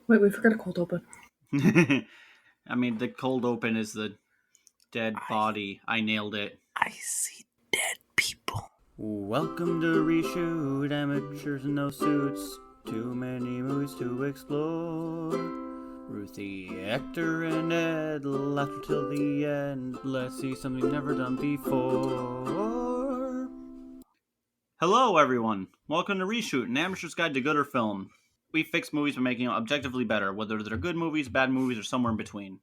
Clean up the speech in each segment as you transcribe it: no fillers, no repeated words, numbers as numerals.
Wait, we forgot a cold open. I mean, the cold open is the dead body. I nailed it. I see dead people. Welcome to ReShoot, amateurs in no suits. Too many movies to explore. Ruthie, Hector, and Ed, laughter till the end. Let's see something never done before. Hello, everyone. Welcome to ReShoot, an amateur's guide to good or film. We fix movies by making them objectively better, whether they're good movies, bad movies, or somewhere in between.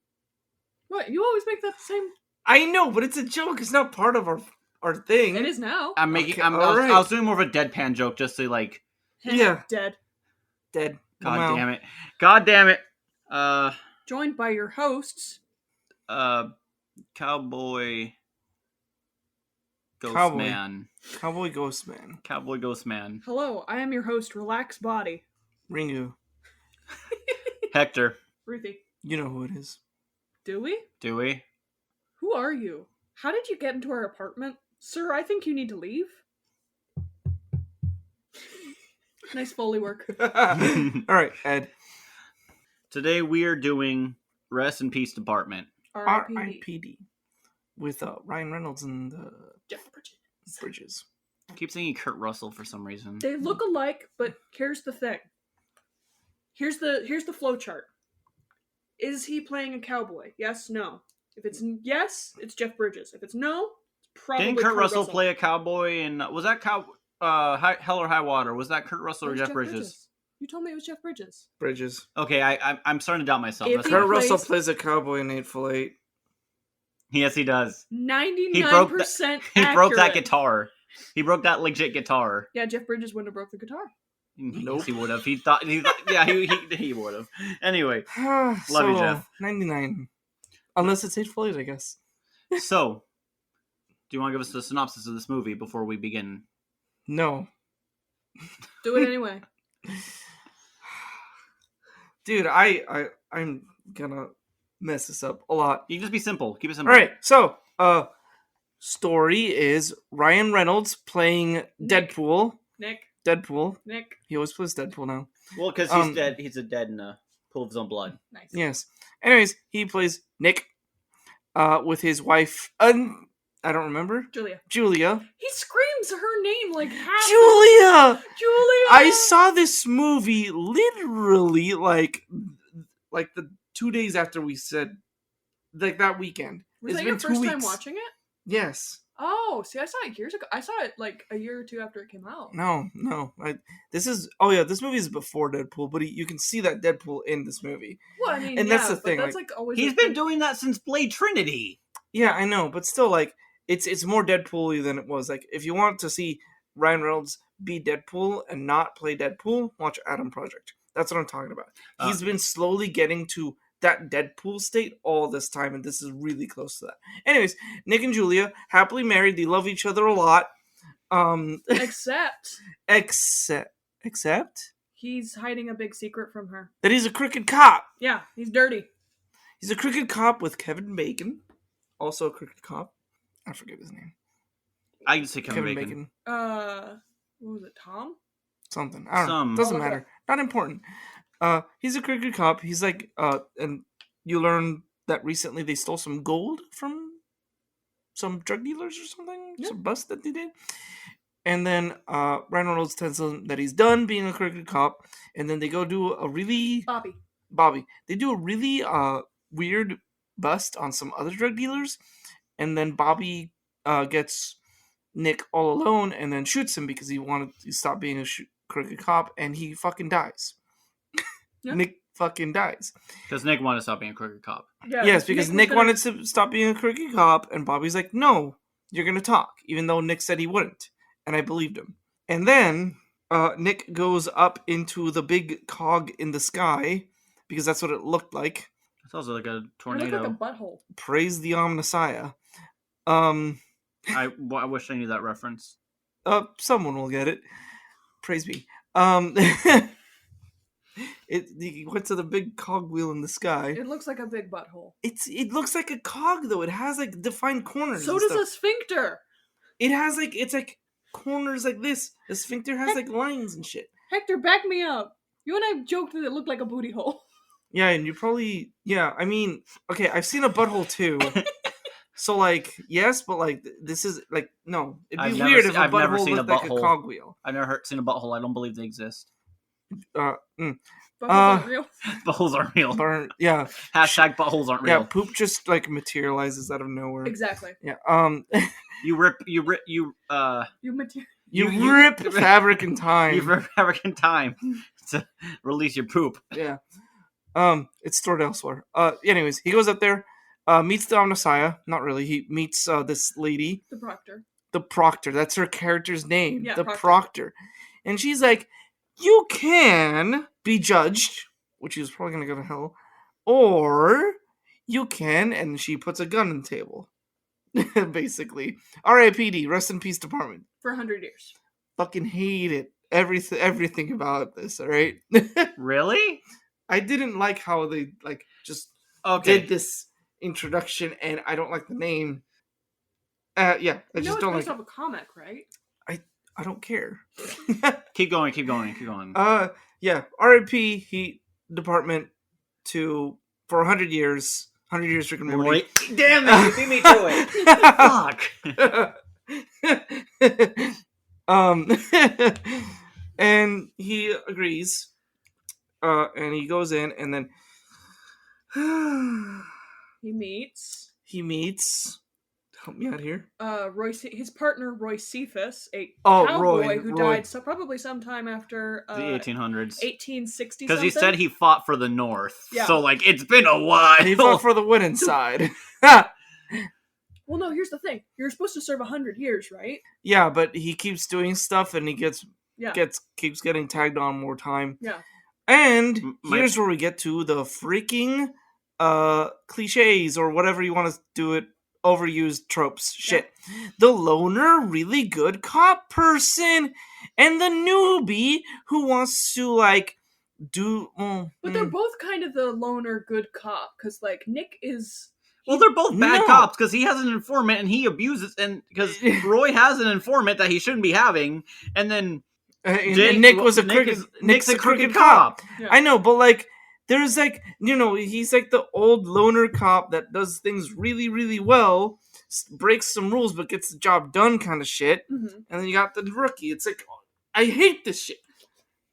What? You always make that the same. I know, but it's a joke. It's not part of our thing. It is now. I'm making. Okay, I alright. was doing more of a deadpan joke, just to like. Yeah. Dead. Dead. God damn it! God damn it! Joined by your hosts. Cowboy. Ghost Cowboy. Man. Cowboy Ghost Man. Cowboy Ghost Man. Hello, I am your host, Relax Body. Ringu. Hector. Ruthie. You know who it is. Do we? Do we? Who are you? How did you get into our apartment? Sir, I think you need to leave. Nice Foley work. Alright, Ed. Today we are doing Rest in Peace Department. R.I.P. R.I.P.D. With Ryan Reynolds and Jeff Bridges. Bridges. I keep thinking Kurt Russell for some reason. They look alike, but here's the thing. Here's the flow chart. Is he playing a cowboy? Yes, no. If it's yes, it's Jeff Bridges. If it's no, it's probably Didn't Kurt Russell play a cowboy in... Was that Hell or High Water? Was that Kurt Russell or Jeff Bridges? You told me it was Jeff Bridges. Bridges. Okay, I'm starting to doubt myself. If That's he fine. Kurt Russell plays a cowboy in Eightful Eight. Yes, he does. 99% He broke that accurate. guitar. He broke that legit guitar. Yeah, Jeff Bridges wouldn't have broke the guitar. Nope. Yes, he would have. He thought. Yeah, he would have. Anyway, love you, Jeff. 99. Unless it's Eightful Eight, I guess. So, do you want to give us the synopsis of this movie before we begin? No. Do it anyway. Dude, I'm gonna mess this up a lot. You can just be simple. Keep it simple. Alright, so, story is Ryan Reynolds playing Deadpool. Nick. He always plays Deadpool now. Well, because he's dead. He's dead in a pool of his own blood. Nice. Yes. Anyways, he plays Nick, with his wife, I don't remember. Julia. He screams her name like half. Julia! Julia! I saw this movie literally like the 2 days after we said, like that weekend. Was It's that been your 2 first weeks. time watching it? Yes. Oh, see, I saw it years ago. I saw it like a year or two after it came out. No. This movie is before Deadpool, but you can see that Deadpool in this movie. Well, I mean, And yeah, that's the thing, That's like always. He's been doing that since Blade Trinity. Yeah, I know, but still, like, it's more Deadpool-y than it was. Like, if you want to see Ryan Reynolds be Deadpool and not play Deadpool, watch Adam Project. That's what I'm talking about. He's been slowly getting to that Deadpool state all this time, and this is really close to that. Anyways, Nick and Julia, happily married. They love each other a lot. Except he's hiding a big secret from her. That he's a crooked cop. Yeah, he's dirty. He's a crooked cop with Kevin Bacon. Also a crooked cop. I forget his name. I can say Kevin Bacon. What was it, Tom? Something. I don't know. Doesn't matter. Not important. He's a crooked cop. He's like, and you learn that recently they stole some gold from some drug dealers or something. Yeah. Some bust that they did. And then Ryan Reynolds tells them that he's done being a crooked cop. And then they go do a really... Bobby. They do a really weird bust on some other drug dealers. And then Bobby gets Nick all alone and then shoots him because he wanted to stop being a crooked cop. And he fucking dies. Yeah. Nick fucking dies. Because Nick wanted to stop being a crooked cop. Yeah, yes, because Nick wanted to stop being a crooked cop, and Bobby's like, no, you're going to talk, even though Nick said he wouldn't. And I believed him. And then Nick goes up into the big cog in the sky, because that's what it looked like. It sounds like a It tornado. looked like a butthole. Praise the Omnissiah. I wish I knew that reference. Someone will get it. Praise be. He went to the big cogwheel in the sky. It looks like a big butthole. It looks like a cog though. It has like defined corners. So does a sphincter. It has like it's like corners like this. The sphincter has like lines and shit. Hector, back me up. You and I joked that it looked like a booty hole. Yeah, and you probably I mean, okay, I've seen a butthole too. So like, yes, but like this is like no. It'd be weird if a butthole looked like a cogwheel. I've never seen a butthole. I don't believe they exist. Buttholes aren't real. Buttholes aren't real. Yeah. Hashtag buttholes aren't real. Yeah, poop just like materializes out of nowhere. Exactly. Yeah. You rip fabric in time. You rip fabric in time to release your poop. Yeah. It's stored elsewhere. Anyways, he goes up there, meets the Omnissiah. Not really. He meets this lady. The Proctor. The Proctor. That's her character's name. Yeah, the Proctor. And she's like, you can be judged, which is probably going to go to hell, or you can, and she puts a gun on the table. Basically. R.I.P.D. Rest in Peace Department. For 100 years. Fucking hate it. Everything about this, alright? Really? I didn't like how they just did this introduction, and I don't like the name. I just don't like. It's based off a comic, right? I don't care. Keep going. R.I.P. Department for 100 years. 100 years, Rick and Morty. Damn it! You beat me to it. Fuck. And he agrees. And he goes in, and then he meets. Help me out here. His partner Roy Cephas, a cowboy who died probably sometime after the 1800s, 1860. Because he said he fought for the North. Yeah. So like it's been a while. He fought for the winning side. Well, no. Here's the thing: you're supposed to serve 100 years, right? Yeah, but he keeps doing stuff, and he keeps getting tagged on more time. Yeah. And here's where we get to the freaking cliches or whatever you want to do it. Overused tropes. Shit. Yeah. The loner, really good cop person, and the newbie who wants to do. But they're both kind of the loner good cop, because Nick is. Well, they're both bad cops because he has an informant and he abuses, and because Roy has an informant that he shouldn't be having, and then Nick's a crooked cop. Yeah. I know, but there's he's the old loner cop that does things really, really well, breaks some rules but gets the job done kind of shit. Mm-hmm. And then you got the rookie. It's I hate this shit.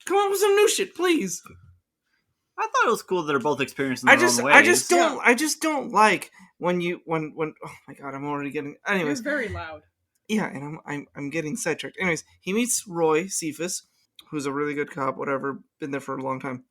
Come up with some new shit, please. I thought it was cool that they're both experiencing their own ways. I just don't like when oh my god, I'm already getting. Anyways, you're very loud. Yeah, and I'm getting sidetracked. Anyways, he meets Roy Cephas, who's a really good cop. Whatever, been there for a long time.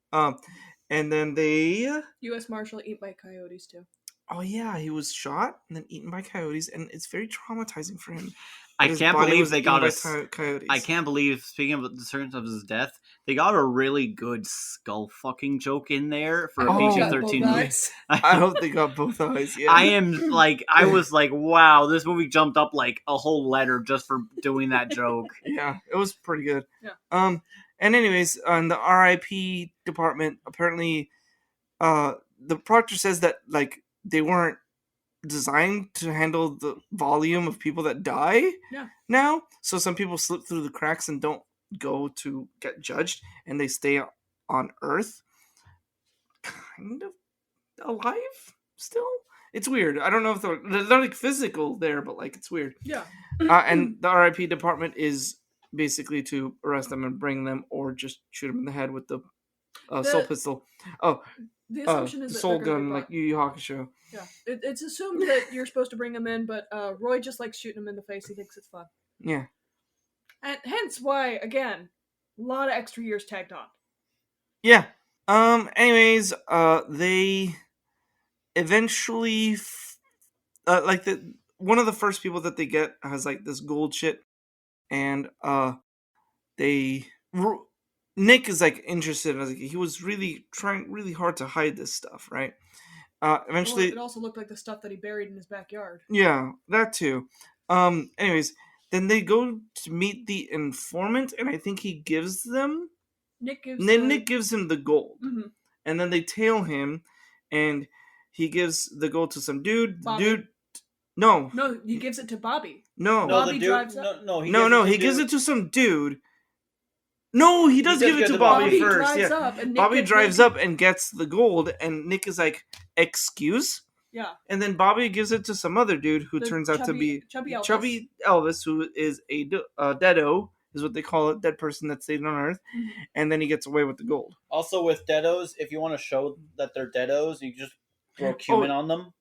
And then they... U.S. Marshal eaten by coyotes, too. Oh, yeah. He was shot and then eaten by coyotes, and it's very traumatizing for him. I can't believe they got coyotes. I can't believe, speaking of the circumstance of his death, they got a really good skull-fucking joke in there for a PG-13 movie. I hope they got both eyes, yeah. I was like, wow, this movie jumped up a whole letter just for doing that joke. Yeah, it was pretty good. Yeah. And anyways, on the RIP department, apparently, the Proctor says that they weren't designed to handle the volume of people that die. Yeah. Now, so some people slip through the cracks and don't go to get judged, and they stay on Earth, kind of alive still. It's weird. I don't know if they're physical there, but it's weird. Yeah. And the RIP department is basically to arrest them and bring them, or just shoot them in the head with the soul pistol. Oh, the assumption is that soul gun, like Yu Yu Hakusho. Yeah, it's assumed that you're supposed to bring them in, but Roy just likes shooting them in the face. He thinks it's fun. Yeah, and hence why, again, a lot of extra years tagged on. Yeah. Anyways, they eventually, one of the first people that they get has this gold shit. And Nick is interested. He was really trying really hard to hide this stuff, right? Eventually, it also looked like the stuff that he buried in his backyard. Yeah, that too. Anyways, then they go to meet the informant, and I think he gives them. Nick gives him the gold, mm-hmm. and then they tail him, and he gives the gold to some dude. Bobby. The dude. No, he gives it to Bobby. No, Bobby drives up. He gives it to some dude, No, he does does give it get to the Bobby Bobby first. drives Yeah. up, and Nick Bobby gets drives Nick. up and gets the gold, and Nick is like, "Excuse?" Yeah. And then Bobby gives it to some other dude who The turns out to be Chubby Elvis. Elvis, who is a deado, is what they call it, dead person that stayed on Earth. Mhm. And then he gets away with the gold. Also, with deados, if you want to show that they're deados, you just throw cumin on them.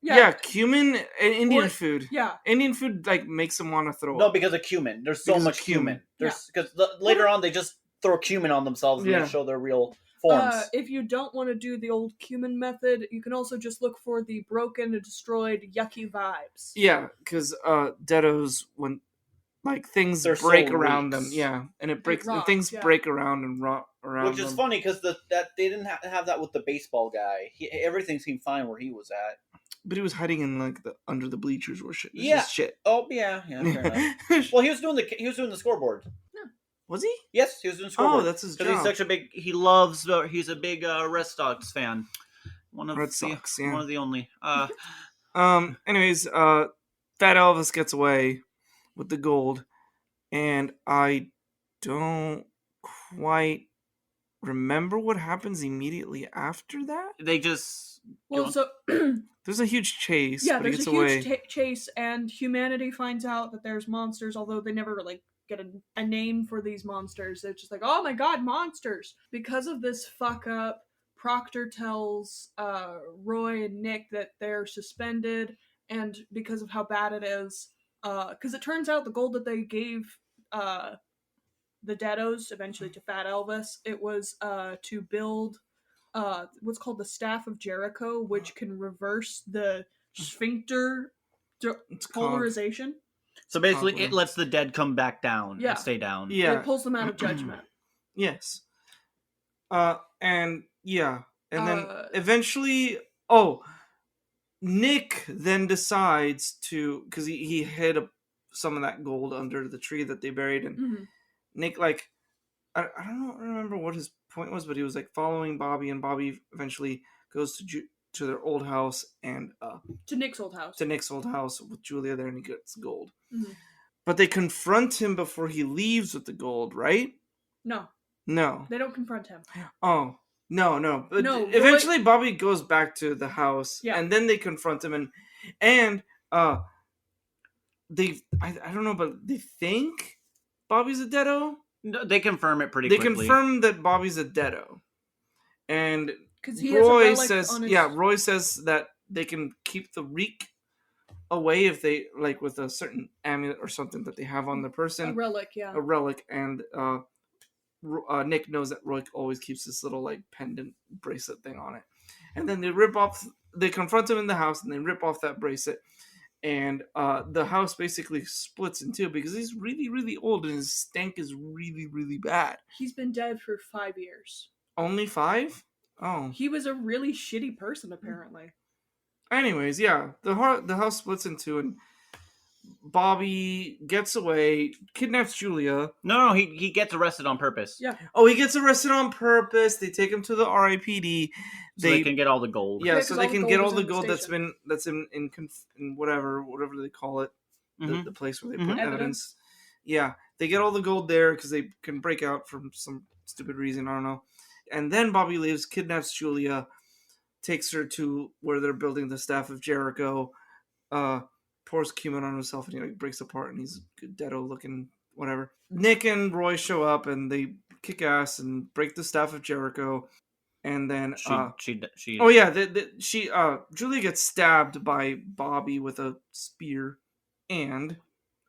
Yeah, cumin and Indian Or- food. Yeah. Indian food like makes them want to throw No, up. because of cumin. There's so Because of much cumin. cumin. There's because later on they just throw cumin on themselves and Yeah. they show their real forms. If you don't want to do the old cumin method, you can also just look for the broken and destroyed yucky vibes. Yeah, because deados, when like things Their break soul around them, reeks. yeah, and it breaks, and rots, things yeah. break around and rot around Which is them. funny because that they didn't have that with the baseball guy. Everything seemed fine where he was at. But he was hiding in like the under the bleachers where shit. Yeah. Just shit. Oh yeah, fair enough. Well, he was doing the scoreboard. Was he? Yes, he was doing the scoreboard. Oh, that's his Because job. he's such a big. He's a big Red Sox fan. Red Sox, yeah. One of the only. Anyways, Fat Elvis gets away with the gold, and I don't quite remember what happens immediately after that. They just. Well, so There's a huge chase. yeah, but he there's gets a away. huge chase, and humanity finds out that there's monsters, although they never like get a name for these monsters. They're just like, oh my god, monsters! Because of this fuck up, Proctor tells Roy and Nick that they're suspended, and because of how bad it is, because it turns out the gold that they gave the deados eventually to Fat Elvis, it was to build what's called the Staff of Jericho, which can reverse the sphincter polarization. So basically, it lets the dead come back down Yeah. and stay down. Yeah. It pulls them out of judgment. Yes. And yeah. And then eventually, Nick then decides to, because he hid some of that gold under the tree that they buried, and Mhm. Nick, like, I don't remember what his point was, but he was like following Bobby, and Bobby eventually goes to their old house and To Nick's old house. With Julia there, and he gets gold. Mhm. But they confront him before he leaves with the gold, right? No, No. they don't confront him. Oh, no. But No, eventually Bobby goes back to the house, Yeah. and then they confront him, and they, I don't know, but they think Bobby's a deado. No, they confirm it pretty They quickly. confirm that Bobby's a deado, and Because he has a Roy relic says, on his... Roy says that they can keep the reek away if they, like, with a certain amulet or something that they have on the person. A relic, yeah. A relic, and Nick knows that Roy always keeps this little like pendant bracelet thing on it, and then they confront him in the house, and they rip off that bracelet, and the house basically splits in two because he's really, really old, and his stank is really, really bad. He's been dead for 5 years. Only 5? Oh. He was a really shitty person, apparently. Anyways, yeah, the house splits in two, and Bobby gets away, kidnaps Julia. No, he gets arrested on purpose. Yeah. Oh, he gets arrested on purpose. They take him to the RIPD. So they can get all the gold. Yeah, Yeah, so 'cause they all the can gold get is all the in the gold station. that's in whatever they call it, Mhm. the place where they Mhm. put evidence. Yeah, they get all the gold there because they can break out from some stupid reason, I don't know. And then Bobby leaves, kidnaps Julia, takes her to where they're building the Staff of Jericho, pours cumin on himself, and he like breaks apart, and he's deado looking, whatever. Nick and Roy show up, and they kick ass and break the Staff of Jericho, and then She. oh yeah, Julia gets stabbed by Bobby with a spear and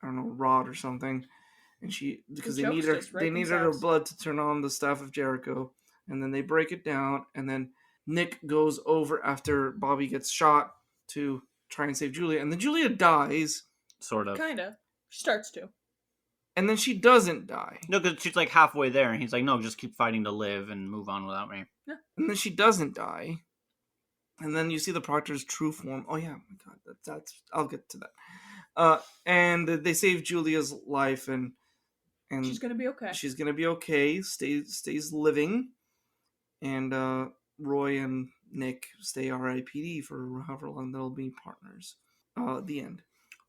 I don't know, rod or something, and because they need her blood to turn on the Staff of Jericho, and then they break it down, and then Nick goes over after Bobby gets shot to try and save Julia, and then Julia dies, Sort of. Kinda. She starts to. and then she doesn't die, No, because she's like halfway there, and he's like, "No, just keep fighting to live and move on without me." and then she doesn't die, and then you see the Proctor's true form. Oh yeah, my God, that's I'll get to that. And they save Julia's life, and She's gonna be okay. she's gonna be okay. Stays living, and Roy and Nick stay RIPD for however long they'll be partners. The end.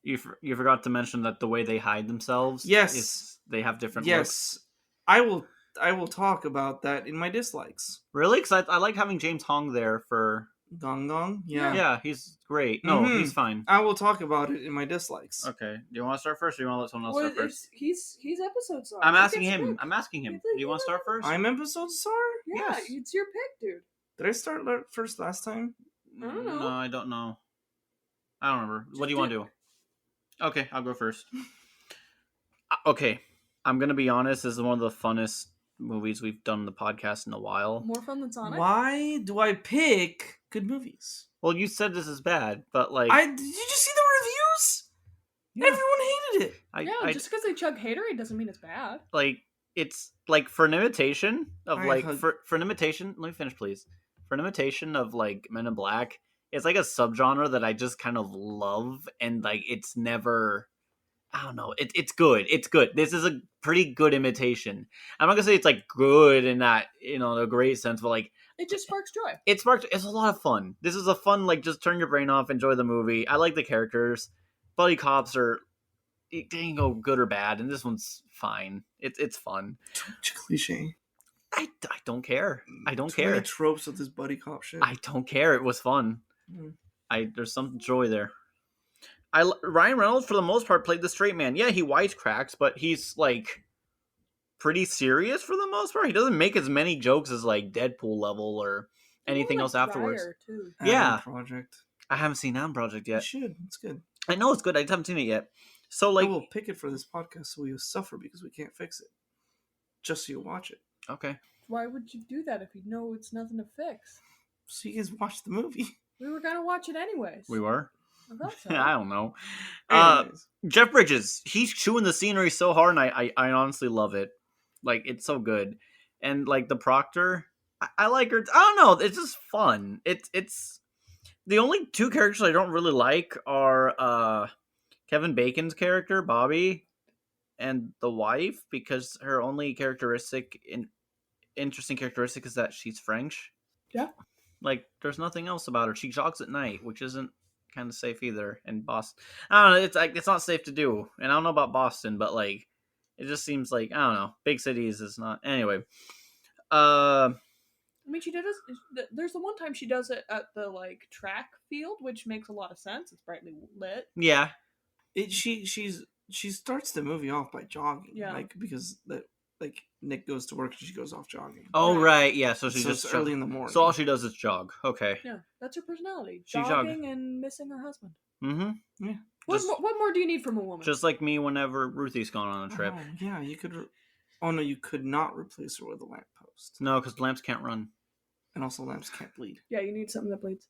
You forgot to mention that the way they hide themselves. Yes. is they have different looks. Yes, I will I will talk about that in my dislikes. Really? Because I like having James Hong there for... Gong Gong? Yeah. Yeah, he's great. No, Mhm. he's fine. I will talk about it in my dislikes. Okay. Do you want to start first, or do you want to let someone else Well, start first? he's episode star. I'm He asking gets him. picked. I'm asking him. He's Do you want to start first? I'm episode star? Yeah, Yes. it's your pick, dude. Did I start first last time? I don't know. No, I don't know. I don't remember. Just What do you want to do? Okay, I'll go first. Okay, I'm gonna be honest. This is one of the funnest movies we've done on the podcast in a while. More fun than Sonic. Why do I pick good movies? Well, you said this is bad, but like, Did you see the reviews? Yeah. Everyone hated it. Yeah, just because they chug haterade doesn't mean it's bad. Like, it's like for an imitation of I like hug- for an imitation. Let me finish, please. For an imitation of like Men in Black, it's like a subgenre that I just kind of love, and like it's never. I don't know. It's good. It's good. This is a pretty good imitation. I'm not gonna say it's like good in that a great sense, but like It just sparks joy. it's a lot of fun. This is a fun like just turn your brain off, enjoy the movie. I like the characters. Buddy cops are they can go good or bad, and this one's fine. It's fun. Too much cliche. I don't care. I don't Too many care. tropes of this buddy cop shit. I don't care. It was fun. Mm. There's some joy there. Ryan Reynolds, for the most part, played the straight man. Yeah, he wisecracks, but he's like pretty serious for the most part. He doesn't make as many jokes as like Deadpool level or anything else afterwards. Too. Yeah. Project. I haven't seen Adam Project You yet. should. It's good. I know it's good. I just haven't seen it yet. So like, I will pick it for this podcast so you suffer because we can't fix it. Just so you watch it. okay. Why would you do that if you know it's nothing to fix? So you guys watch the movie. We were gonna watch it anyways. We were. I thought so. I don't know. Anyways. Jeff Bridges, he's chewing the scenery so hard, and I honestly love it. Like, it's so good. And like the Proctor, I like her. I don't know. It's just fun. It's the only two characters I don't really like are Kevin Bacon's character Bobby and the wife, because her only interesting characteristic is that she's French. Yeah. Like, there's nothing else about her. She jogs at night, which isn't kind of safe either. And Boston, I don't know. It's like it's not safe to do. And I don't know about Boston, but like, it just seems like I don't know. Big cities is not. Anyway, I mean, she does. There's the one time she does it at the like track field, which makes a lot of sense. It's brightly lit. yeah, She starts the movie off by jogging. Yeah. Like because like Nick goes to work and she goes off jogging. Oh Right. right, yeah. So she So just it's early in the morning. So all she does is jog. Okay. Yeah, that's her personality. She Jogging and missing her husband. Mm-hmm. What, Just- what more do you need from a woman? Just like me, whenever Ruthie's gone on a trip. Oh, yeah, you could. Oh no, you could not replace her with a lamppost. No, because lamps can't run. And also, lamps can't bleed. Yeah, you need something that bleeds.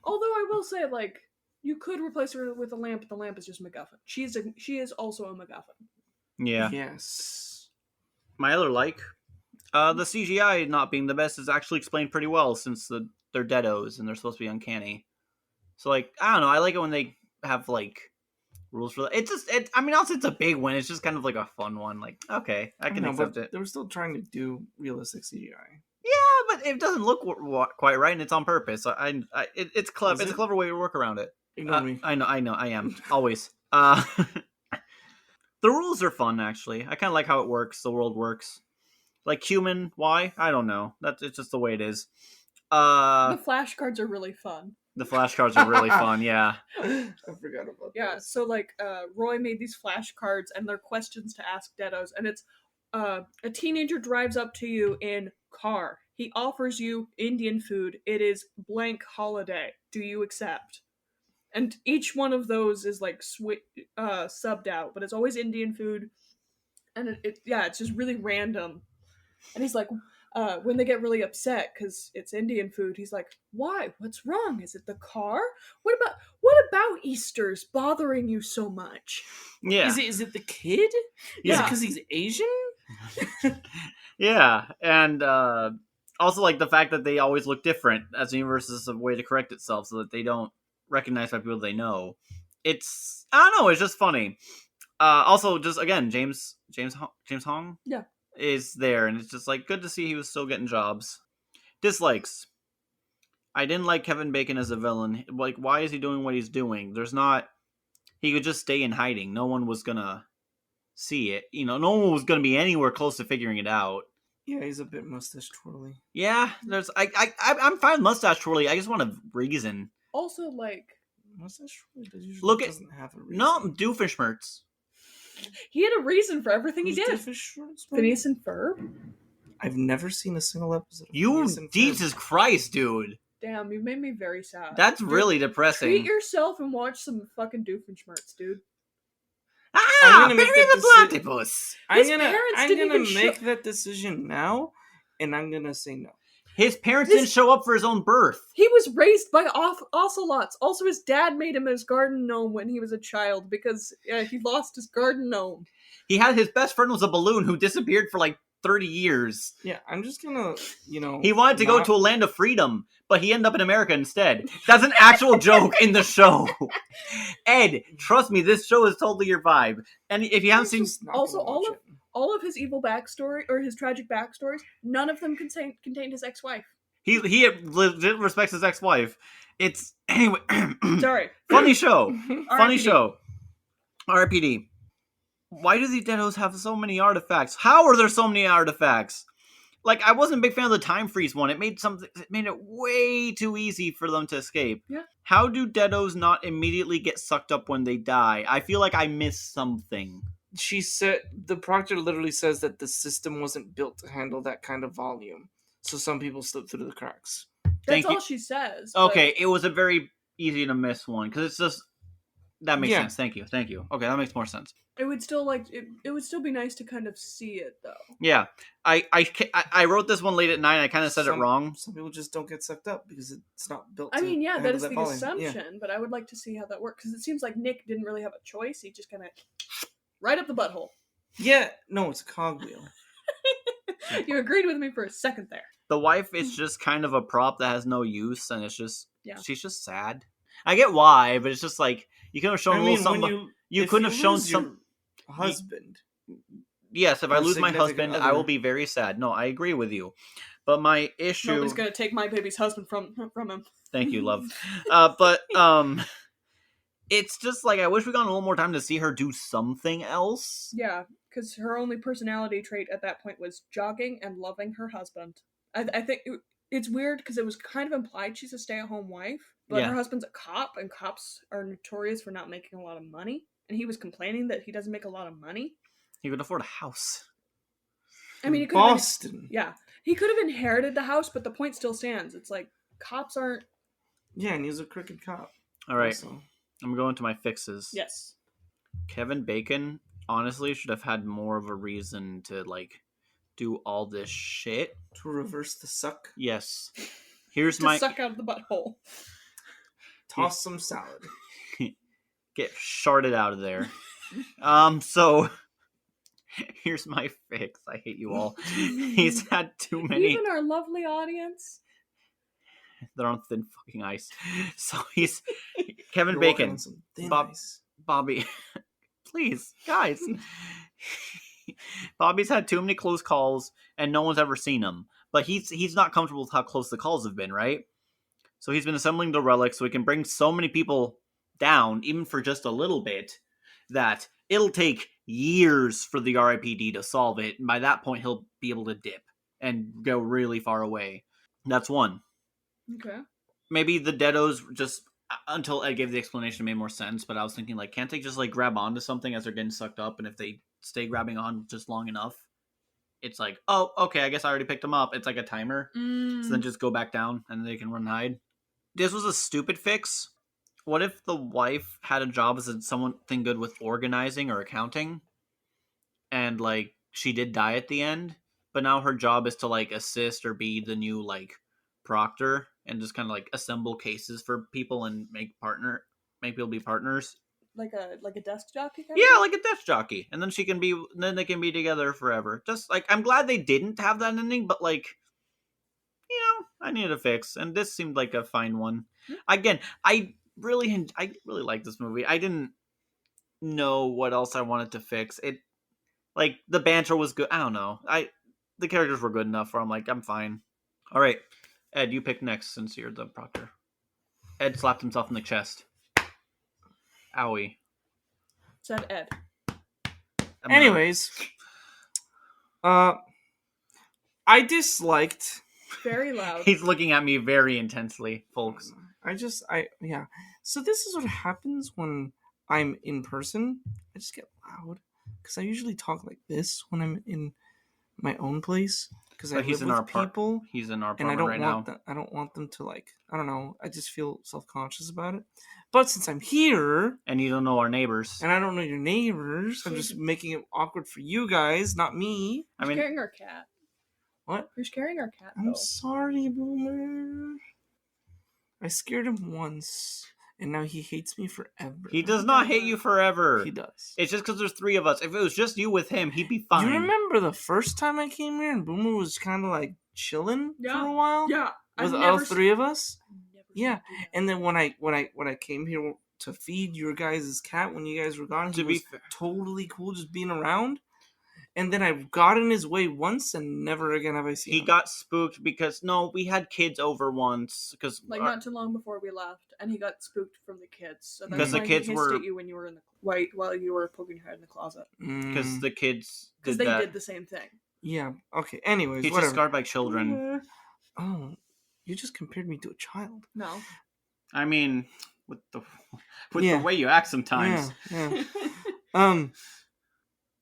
Although I will say, like, you could replace her with a lamp, but the lamp is just MacGuffin. She is also a MacGuffin. Yeah. Yes. My other like, the CGI not being the best is actually explained pretty well since they're deados and they're supposed to be uncanny. So like, I don't know. I like it when they have like rules for that. I mean, also it's a big one. It's just kind of like a fun one. Like, okay, I can know, accept but it. they were still trying to do realistic CGI. Yeah, but it doesn't look quite right, and it's on purpose. It's clever. Is It's it? a clever way to work around it. Ignore me. I know. I am always. The rules are fun, actually. I kind of like how it works. The world works. Like human, why? I don't know. It's just the way it is. The flashcards are really fun. The flashcards are really fun. Yeah. I forgot about Yeah, that. so like Roy made these flashcards and they're questions to ask deados, and it's a teenager drives up to you in car. He offers you Indian food. It is blank holiday. Do you accept? And each one of those is like subbed out, but it's always Indian food. And it's just really random. And he's like, when they get really upset because it's Indian food, he's like, "Why? What's wrong? Is it the car? What about Easter's bothering you so much?" Yeah. Is it the kid? Yeah. Is it because he's Asian? Yeah. And also like the fact that they always look different as the universe is a way to correct itself so that they don't recognize by people they know. It's I don't know. It's just funny. Also, just again, James Hong. Yeah. Is there, and it's just like good to see he was still getting jobs. Dislikes. I didn't like Kevin Bacon as a villain. Like, why is he doing what he's doing? He could just stay in hiding. No one was gonna see it. No one was gonna be anywhere close to figuring it out. Yeah, he's a bit mustache twirly. Yeah, I'm fine with mustache twirly. I just want a reason. Also, like, Mustache twirly usually Look at doesn't have a reason. no Doofenshmirtz. he had a reason for everything he Who's did. Doofenshmirtz? Phineas and Ferb? I've never seen a single episode of You Phineas and Ferb. Jesus Christ, dude. Damn, you made me very sad. That's Dude, really depressing. Treat yourself and watch some fucking Doofenshmirtz, dude. Ah, gonna Barry make that the deci- Platypus. His I'm parents didn't gonna even make show- that decision now, and I'm gonna say no. His parents This- didn't show up for his own birth. He was raised by ocelots. Also, his dad made him his garden gnome when he was a child because he lost his garden gnome. He had his best friend was a balloon who disappeared for like 30 years. Yeah, I'm just gonna, He wanted to go to a land of freedom, but he ended up in America instead. That's an actual joke in the show. Ed, trust me, this show is totally your vibe. And if you haven't seen... Also, all of his evil backstory, or his tragic backstories, none of them contained his ex-wife. He legit respects his ex-wife. It's... Anyway. Sorry. Funny show. Funny RIPD. show. RIPD. Why do the Deados have so many artifacts? How are there so many artifacts? Like, I wasn't a big fan of the time freeze one. It made it way too easy for them to escape. Yeah. How do Deados not immediately get sucked up when they die? I feel like I missed something. She said, the proctor literally says that the system wasn't built to handle that kind of volume. So some people slip through the cracks. That's all you. she says. but- Okay, it was a very easy to miss one because it's just that makes Yeah. sense. Thank you. Okay, that makes more sense. It would still it would still be nice to kind of see it though. Yeah, I wrote this one late at night. I kind of said it wrong. Some people just don't get sucked up because it's not built. I to mean, yeah, that handle is the volume. assumption, but I would like to see how that works because it seems like Nick didn't really have a choice. He just kind of right up the butthole. Yeah, no, it's a cogwheel. You agreed with me for a second there. The wife is just kind of a prop that has no use, and it's just Yeah. she's just sad. I get why, but it's just like you could have shown I a mean, little something. when You if couldn't have shown lose your some. husband. Yes, if I or lose my significant husband, I will other. be very sad. No, I agree with you. But my issue. Nobody's gonna take my baby's husband from him. Thank you, love. But it's just like I wish we got a little more time to see her do something else. Yeah, because her only personality trait at that point was jogging and loving her husband. I think it's weird because it was kind of implied she's a stay-at-home wife, but Yeah. her husband's a cop, and cops are notorious for not making a lot of money. And he was complaining that he doesn't make a lot of money. He could afford a house. I mean, he could have Boston. yeah, he could have inherited the house, but the point still stands. It's like cops aren't. Yeah, and he's a crooked cop. All right, also. I'm going to my fixes. Yes. Kevin Bacon honestly should have had more of a reason to like do all this shit. To reverse the suck. Yes. Here's To my suck out of the butthole. Toss some salad. get sharded out of there. So here's my fix. I hate you all. He's had too many. Even our lovely audience. They're on thin fucking ice. So he's Kevin You're walking Bacon. on some thin Bob- ice. Bobby. Please, guys. Bobby's had too many close calls and no one's ever seen him. But he's not comfortable with how close the calls have been, right? So he's been assembling the relics so he can bring so many people down, even for just a little bit, that it'll take years for the RIPD to solve it. And by that point, he'll be able to dip and go really far away. That's one. Okay. Maybe the Deados just, until Ed gave the explanation, it made more sense. But I was thinking, like, can't they just, like, grab onto something as they're getting sucked up? And if they stay grabbing on just long enough, it's like, oh, okay, I guess I already picked them up. It's like a timer. So then just go back down and they can run and hide. This was a stupid fix. What if the wife had a job as something good with organizing or accounting? And, like, she did die at the end, but now her job is to, like, assist or be the new, like, proctor and just kind of, like, assemble cases for people and make people be partners. Like a desk jockey kind of Yeah, thing? like a desk jockey. And then they can be together forever. Just, like, I'm glad they didn't have that ending, but, like, you know, I needed a fix, and this seemed like a fine one. Again, I really like this movie. I didn't know what else I wanted to fix. It, like, the banter was good. I don't know. The characters were good enough where I'm like, I'm fine. All right, Ed, you pick next since you're the proctor. Ed slapped himself in the chest. Owie. Said Ed. I'm not- Anyways, I disliked. Very loud. He's looking at me very intensely, folks. Yeah. So this is what happens when I'm in person. I just get loud because I usually talk like this when I'm in my own place because I But live with people. He's in our And I apartment don't right want now. them. I don't want them to like. I don't know. I just feel self-conscious about it. But since I'm here And you don't know our neighbors. and I don't know your neighbors, I'm just making it awkward for you guys, not me. I Who's mean, carrying our cat? What? Who's carrying our cat? I'm Though? sorry, Boomer. I scared him once, and now he hates me forever. he does not hate you forever. He does. It's just because there's 3 of us. If it was just you with him, he'd be fine. You remember the first time I came here and Boomer was kind of like chilling Yeah. for a while? Yeah. With all 3 of us? Yeah. And then when I came here to feed your guys' cat when you guys were gone, he was totally cool just being around. And then I got in his way once, and never again have I seen him. He got spooked because we had kids over once because not too long before we left, and he got spooked from the kids. So Because that's the why kids he hissed were- at you when you were in the while you were poking your head in the closet because the kids because did they that. did the same thing. Yeah. Okay. Anyways, He's whatever. just scarred by children. Oh, you just compared me to a child. No. I mean, with the Yeah. way you act sometimes. Yeah.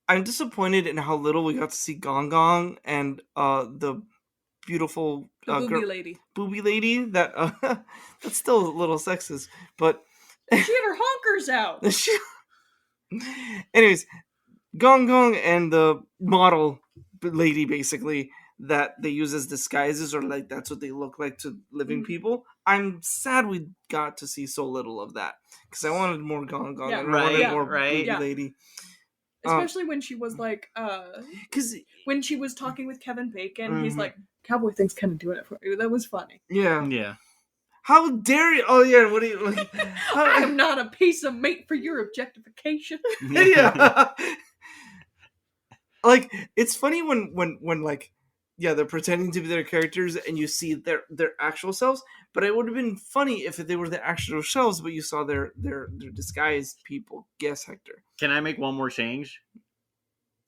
I'm disappointed in how little we got to see Gong Gong and the beautiful The booby booby lady. That that's still a little sexist, but She had her honkers out. anyways, Gong Gong and the model lady basically that they use as disguises, or like that's what they look like to living people. I'm sad we got to see so little of that because I wanted more Gong Gong and I wanted more booby lady. Especially when she was like, because when she was talking with Kevin Bacon, he's like, "Cowboy thinks kind of doing it for you." That was funny. Yeah. How dare you? Oh yeah, what do you? Like, I am not a piece of meat for your objectification. Yeah. Like it's funny when like they're pretending to be their characters and you see their actual selves. But it would have been funny if they were the actual selves, but you saw their disguised people. Yes, Hector. Can I make one more change?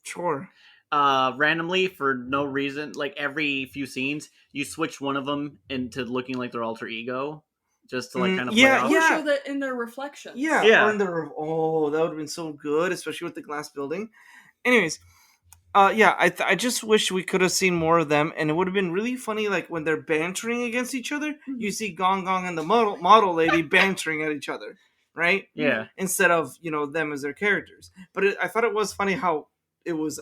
Sure. Randomly for no reason, like every few scenes, you switch one of them into looking like their alter ego, just to like kind of play off. Or show that in their reflections. Yeah. Or in their that would have been so good, especially with the glass building. Anyways. I just wish we could have seen more of them, and it would have been really funny. Like when they're bantering against each other, you see Gong Gong and the model lady bantering at each other, right? Yeah. Instead of them as their characters. But I thought it was funny how it was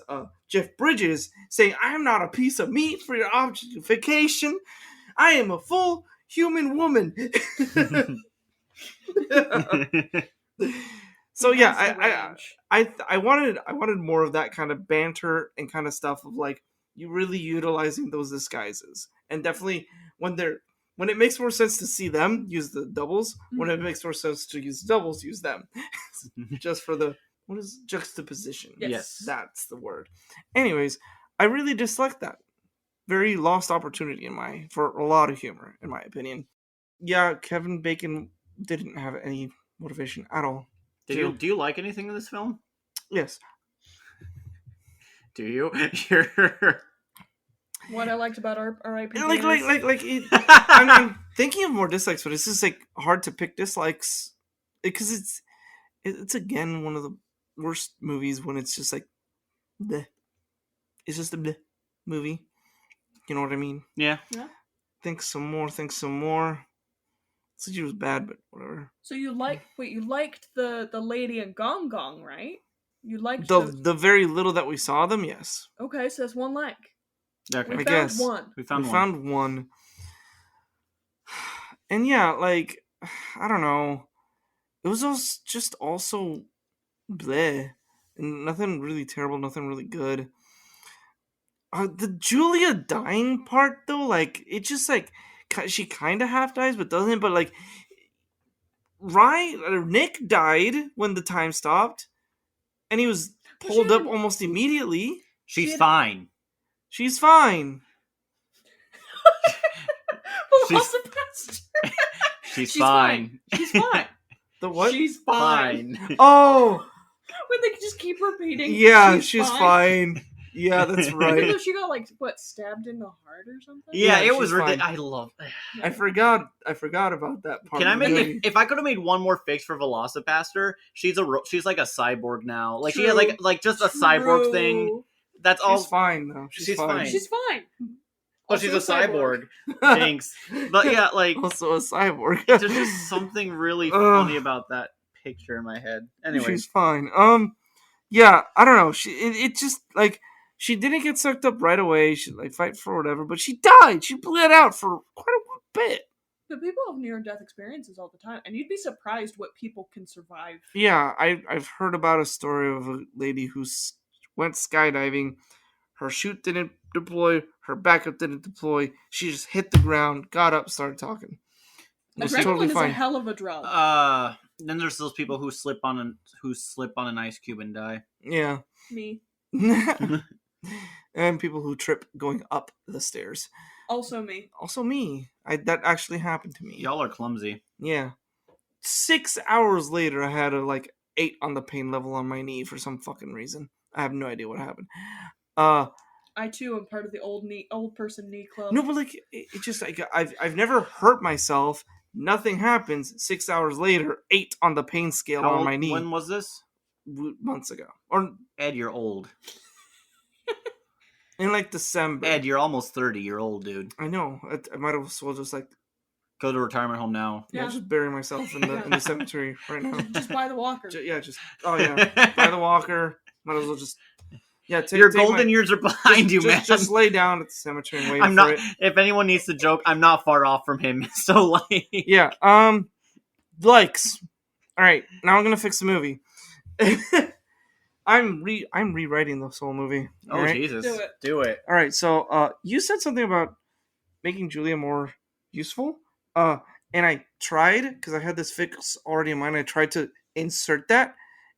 Jeff Bridges saying, "I'm not a piece of meat for your objectification. I am a full human woman." So yeah, I wanted more of that kind of banter and kind of stuff of like you really utilizing those disguises, and definitely when it makes more sense to see them use the doubles, when it makes more sense to use doubles, use them, just for the juxtaposition. Yes, that's the word. Anyways, I really dislike that. Very lost opportunity for a lot of humor, in my opinion. Yeah, Kevin Bacon didn't have any motivation at all. Do you like anything in this film? Yes. Do you? What I liked about R.I.P. I'm thinking of more dislikes, but it's just like hard to pick dislikes because it's again one of the worst movies when it's just like bleh. It's just a bleh movie. You know what I mean? Yeah. Think some more. Said she was bad, but whatever. So you liked the lady in Gong Gong, right? You liked the very little that we saw them, yes. Okay, so that's one like. Okay. We found one. We found one. And yeah, like I don't know. It was just also bleh. And nothing really terrible, nothing really good. The Julia dying part though, like it just like she kind of half dies, but doesn't. But like, Nick died when the time stopped, and he was pulled up almost immediately. She's fine. She's fine. She's fine. She's fine. The what? She's fine. Oh, when they just keep repeating. Yeah, she's fine. Yeah, that's Even right. though she got like what stabbed in the heart or something. Yeah, Yeah, it was she's fine. ridiculous. I love. I forgot about that part. Can I of the make movie. if I could have made one more fix for Velocipaster? She's like a cyborg now. Like she has True. like just a cyborg thing. True. That's all. She's fine though. She's fine. She's fine. But she's a Also cyborg. Jinx. But yeah, like Also a cyborg. there's just something really funny about that picture in my head. Anyway, She's fine. Yeah, I don't know. It just like she didn't get sucked up right away. She like fight for whatever, but she died. She bled out for quite a bit. But people have near-death experiences all the time, and you'd be surprised what people can survive. Yeah, I've heard about a story of a lady who went skydiving. Her chute didn't deploy. Her backup didn't deploy. She just hit the ground, got up, started talking. It was Adrenaline totally is a fine. hell of a drug. then there's those people who slip on an ice cube and die. Yeah. Me. And people who trip going up the stairs. Also me. Also me. That actually happened to me. Y'all are clumsy. Yeah. 6 hours later, I had a 8 on the pain level on my knee for some fucking reason. I have no idea what happened. I too am part of the old person knee club. No, but it just I've never hurt myself. Nothing happens. 6 hours later, 8 on the pain scale on my knee. When was this? Months ago, or Ed, you're old. in December. Ed, you're almost 30. You're old, dude. I know. I might as well just Go to retirement home now. Yeah. just bury myself in the cemetery right now. Just buy the walker. Buy the walker. Might as well just Your golden years are behind you, man. Just lay down at the cemetery and wait I'm for not. it. If anyone needs to joke, I'm not far off from him. So like, Yeah. Likes. All right. Now I'm gonna fix the movie. I'm rewriting this whole movie. oh all right? Jesus, Do it. All right. So you said something about making Julia more useful. And I tried because I had this fix already in mind. I tried to insert that,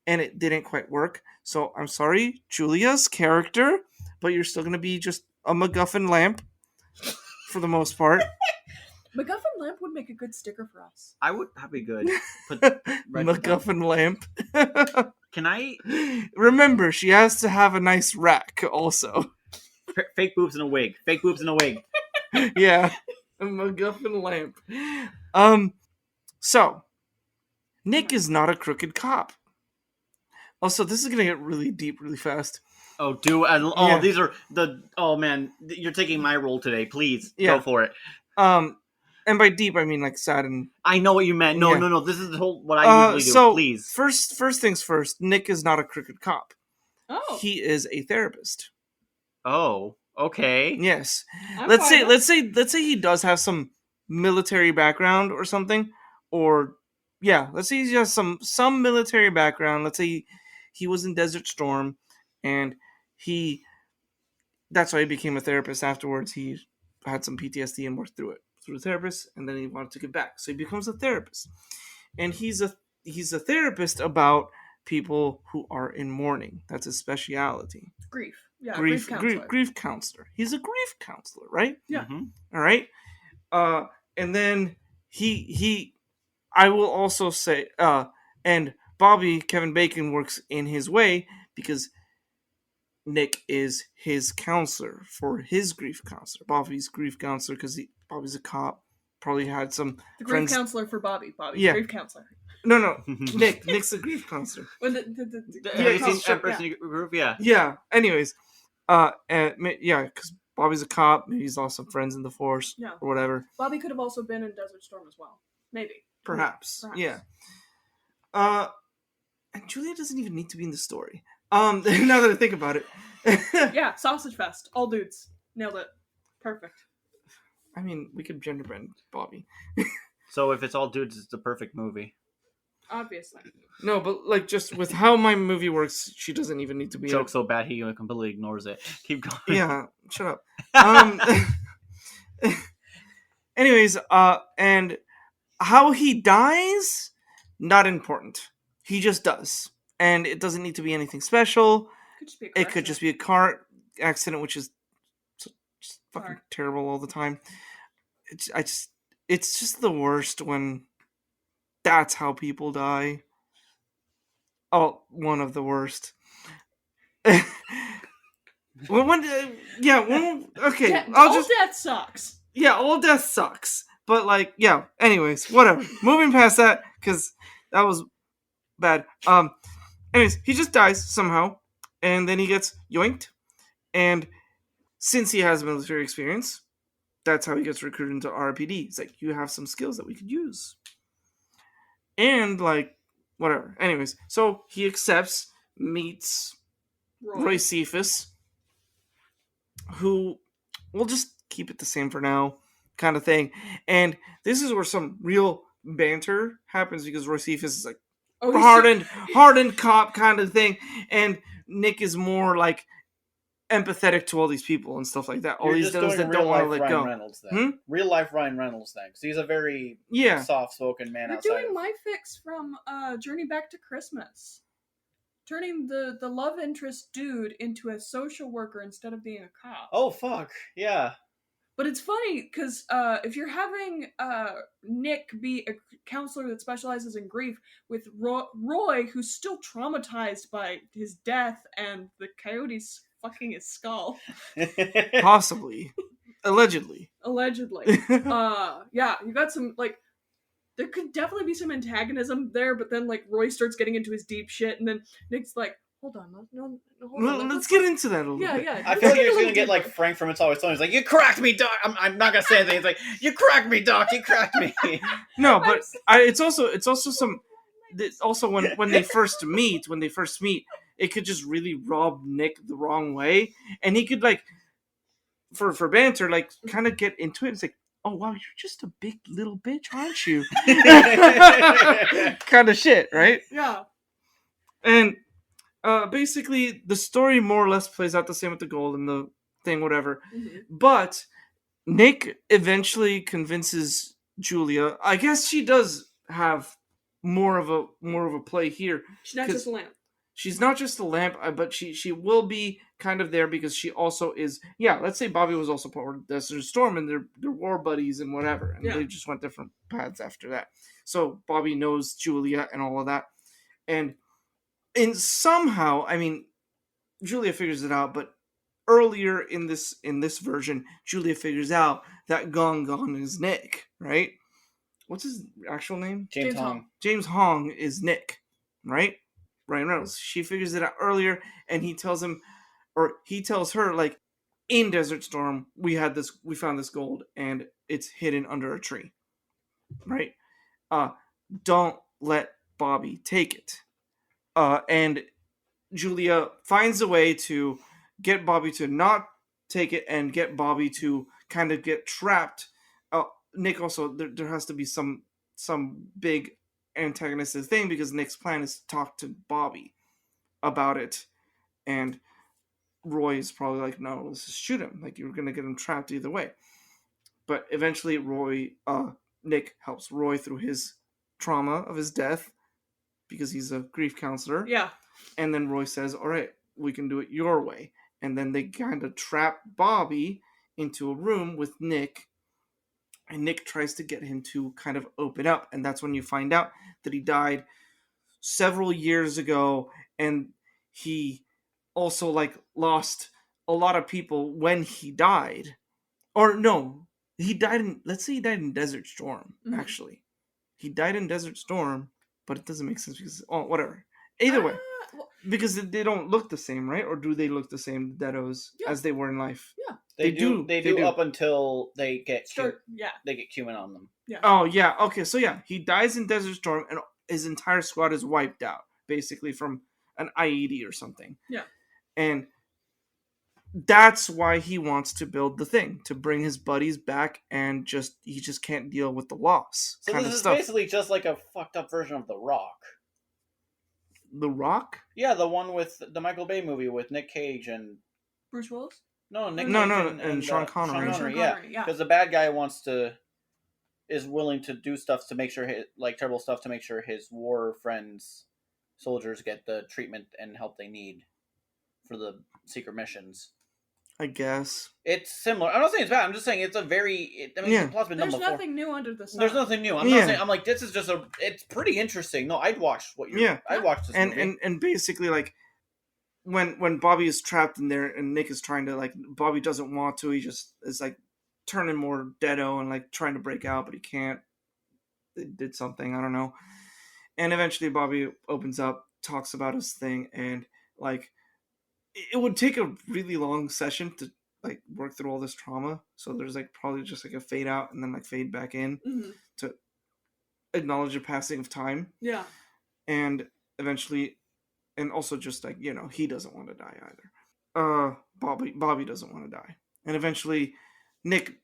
and it didn't quite work. So I'm sorry, Julia's character, but you're still gonna be just a MacGuffin lamp for the most part. MacGuffin lamp would make a good sticker for us. that'd be good. Write that down. MacGuffin lamp. Can I Remember, she has to have a nice rack also. fake boobs in a wig? Fake boobs in a wig. Yeah, a MacGuffin lamp. So Nick is not a crooked cop. Also, this is gonna get really deep really fast. Oh, Yeah. these are the. Oh man, you're taking my role today. Please Yeah. go for it. And by deep I mean sad and. I know what you meant. No, Yeah. no. This is the whole what I usually do. So Please. first things first. Nick is not a crooked cop. Oh. He is a therapist. Oh, okay. Yes. I'm let's fine say he does have some military background or something, or let's say he has some military background. Let's say he was in Desert Storm, and that's why he became a therapist afterwards. He had some PTSD and worked through it through a therapist, and then he wanted to get back, so he becomes a therapist, and he's a therapist about people who are in mourning. That's his speciality. Grief. Yeah, grief counselor. grief counselor. He's a grief counselor, right? Yeah. Mhm. All right. And then I will also say, and Bobby, Kevin Bacon, works in his way because Nick is his counselor for his grief counselor. Bobby's grief counselor because Bobby's a cop. Probably had some The grief friends. counselor for Bobby. Bobby's Yeah. grief counselor. No, Nick's a grief counselor. When Have Yeah, you seen sure, Empress in Your Groove? Yeah. Yeah. Anyways, because Bobby's a cop. Maybe he's lost some friends in the force Yeah. or whatever. Bobby could have also been in Desert Storm as well. Maybe. Perhaps. Perhaps. Yeah. And Julia doesn't even need to be in the story. Now that I think about it. Yeah, Sausage Fest. All dudes. Nailed it. Perfect. I mean, we could gender bend Bobby. So if it's all dudes, it's the perfect movie. Obviously. No, but just with how my movie works, she doesn't even need to be Joke so bad he completely ignores it. Keep going. Yeah, shut up. Anyways, and how he dies, not important. He just does. And it doesn't need to be anything special. Could just be a It could just be a car accident, which is just fucking Hard. terrible all the time. It's just the worst when that's how people die. Oh, one of the worst. Okay. All death sucks. Yeah, all death sucks. But like, yeah. Anyways, whatever. Moving past that because that was bad. Anyways, he just dies somehow, and then he gets yoinked, and since he has military experience, that's how he gets recruited into RPD. It's like, you have some skills that we could use. And, like, whatever. Anyways, so he accepts, meets Roy Cephas, who, we'll just keep it the same for now, kind of thing. And this is where some real banter happens, because Roy Cephas is like, hardened cop kind of thing. And Nick is more, like, empathetic to all these people and stuff like that. All these deados that don't want to let go. Reynolds thing. Real life Ryan Reynolds thing. So he's a very soft-spoken man. You're outside doing my fix from Journey Back to Christmas, turning the love interest dude into a social worker instead of being a cop. Oh fuck yeah! But it's funny because if you're having Nick be a counselor that specializes in grief with Roy, who's still traumatized by his death and the coyotes fucking his skull. Possibly. Allegedly. Yeah, you got some, like, there could definitely be some antagonism there, but then, like, Roy starts getting into his deep shit, and then Nick's like, hold on, let's get into that a little bit. Yeah. I feel like you're just gonna get, like, Frank from It's Always Sunny. He's like, you cracked me, Doc! I'm not gonna say anything. He's like, you cracked me, Doc! You cracked me! No, but it's also some... Also, when they first meet, it could just really rub Nick the wrong way, and he could, like, for banter, like, kind of get into it. It's like, oh wow, you're just a big little bitch, aren't you? Kind of shit, right? Yeah. And basically, the story more or less plays out the same with the gold and the thing, whatever. Mm-hmm. But Nick eventually convinces Julia. I guess she does have more of a play here. She's not just a lamp. She's not just a lamp, but she will be kind of there because she also is. Yeah, let's say Bobby was also part of Desert Storm, and they're war buddies and whatever, and they just went different paths after that. So Bobby knows Julia and all of that, and somehow, I mean, Julia figures it out, but earlier in this version, Julia figures out that Gong is Nick, right? What's his actual name? James Hong. James Hong is Nick, right? Ryan Reynolds. She figures it out earlier, and he tells her, like, in Desert Storm, we found this gold, and it's hidden under a tree, right? Don't let Bobby take it. And Julia finds a way to get Bobby to not take it and get Bobby to kind of get trapped. Nick also, there has to be some big antagonistic thing, because Nick's plan is to talk to Bobby about it, and Roy is probably like, no, let's just shoot him, like, you're gonna get him trapped either way. But eventually Nick helps Roy through his trauma of his death, because he's a grief counselor. Yeah. And then Roy says, all right, we can do it your way. And then they kind of trap Bobby into a room with Nick, and Nick tries to get him to kind of open up. And that's when you find out that he died several years ago, and he also, like, lost a lot of people when he died. Or no, let's say he died in Desert Storm, actually. He died in Desert Storm, but it doesn't make sense because, whatever. Either way. Because they don't look the same, right? Or do they look the same, the deados, as they were in life? Yeah. They do up until they get they get cumin on them. Yeah. Oh, yeah. Okay, so yeah, he dies in Desert Storm, and his entire squad is wiped out, basically, from an IED or something. Yeah. And that's why he wants to build the thing, to bring his buddies back, and he just can't deal with the loss. So this is basically just like a fucked up version of The Rock. The Rock? Yeah, the one with the Michael Bay movie with Nick Cage and Bruce Willis? No, Nick No, Cage and Sean Connery. Sean Connery, yeah. Because the bad guy is willing to do stuff to make sure terrible stuff to make sure his war friends, soldiers, get the treatment and help they need for the secret missions. I guess. It's similar. I'm not saying it's bad. I'm just saying it's a very... the plot's been done before. There's nothing new under the sun. There's nothing new. I'm not saying... I'm like, this is just it's pretty interesting. No, I'd watch I'd watch this movie. And basically, like, when Bobby is trapped in there and Nick is trying to, like, Bobby doesn't want to, he just is like turning more deado and like trying to break out, but he can't. They did something, I don't know. And eventually Bobby opens up, talks about his thing, and like it would take a really long session to like work through all this trauma. So there's like probably just like a fade out and then like fade back in to acknowledge the passing of time. Yeah. And eventually, and also just like, he doesn't want to die either. Bobby doesn't want to die. And eventually Nick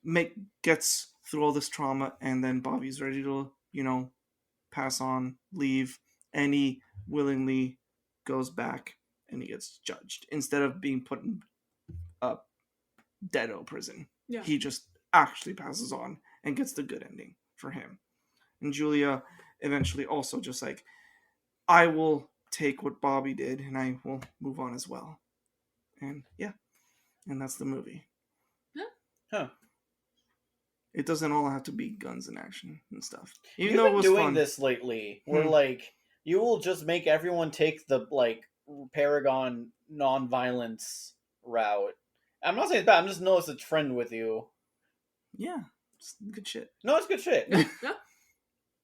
gets through all this trauma, and then Bobby's ready to, pass on, leave, and he willingly goes back and he gets judged instead of being put in a deado prison. Yeah. He just actually passes on and gets the good ending for him. And Julia eventually also just like, I will take what Bobby did and I will move on as well. And yeah, and that's the movie. Yeah. Huh. It doesn't all have to be guns and action and stuff. Even You've though it been was doing fun. this lately, where like you will just make everyone take the like Paragon non-violence route. I'm not saying it's bad. I'm just noticed a trend with you. Yeah, it's good shit. No, it's good shit. Yeah.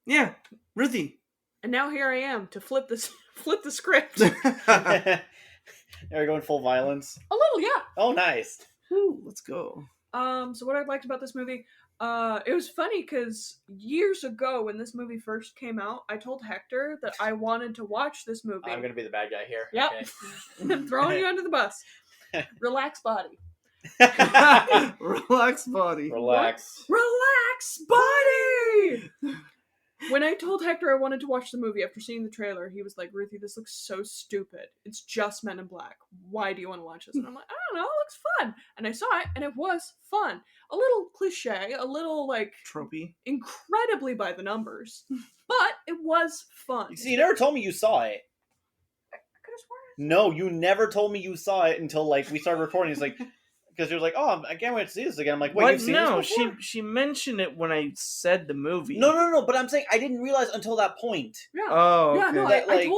Yeah, Ruthie. And now here I am to flip the script. Are you going full violence? A little, yeah. Oh, nice. Woo, let's go. So what I liked about this movie, it was funny because years ago when this movie first came out, I told Hector that I wanted to watch this movie. I'm gonna be the bad guy here. Yep. Okay. I'm throwing you under the bus. Relax, body. Relax, body. Relax. Relax, body! When I told Hector I wanted to watch the movie after seeing the trailer, he was like, Ruthie, this looks so stupid. It's just Men in Black. Why do you want to watch this? And I'm like, I don't know, it looks fun. And I saw it, and it was fun. A little cliche, a little, like, Tropey. incredibly by the numbers. But it was fun. See, you never told me you saw it. I could have sworn. No, you never told me you saw it until like we started recording. It's like because you were like, "Oh, I can't wait to see this again." I'm like, "Wait, What? you've seen No, this before?" she mentioned it when I said the movie. No. But I'm saying I didn't realize until that point. Yeah. Oh, okay. Yeah, no, That, I like-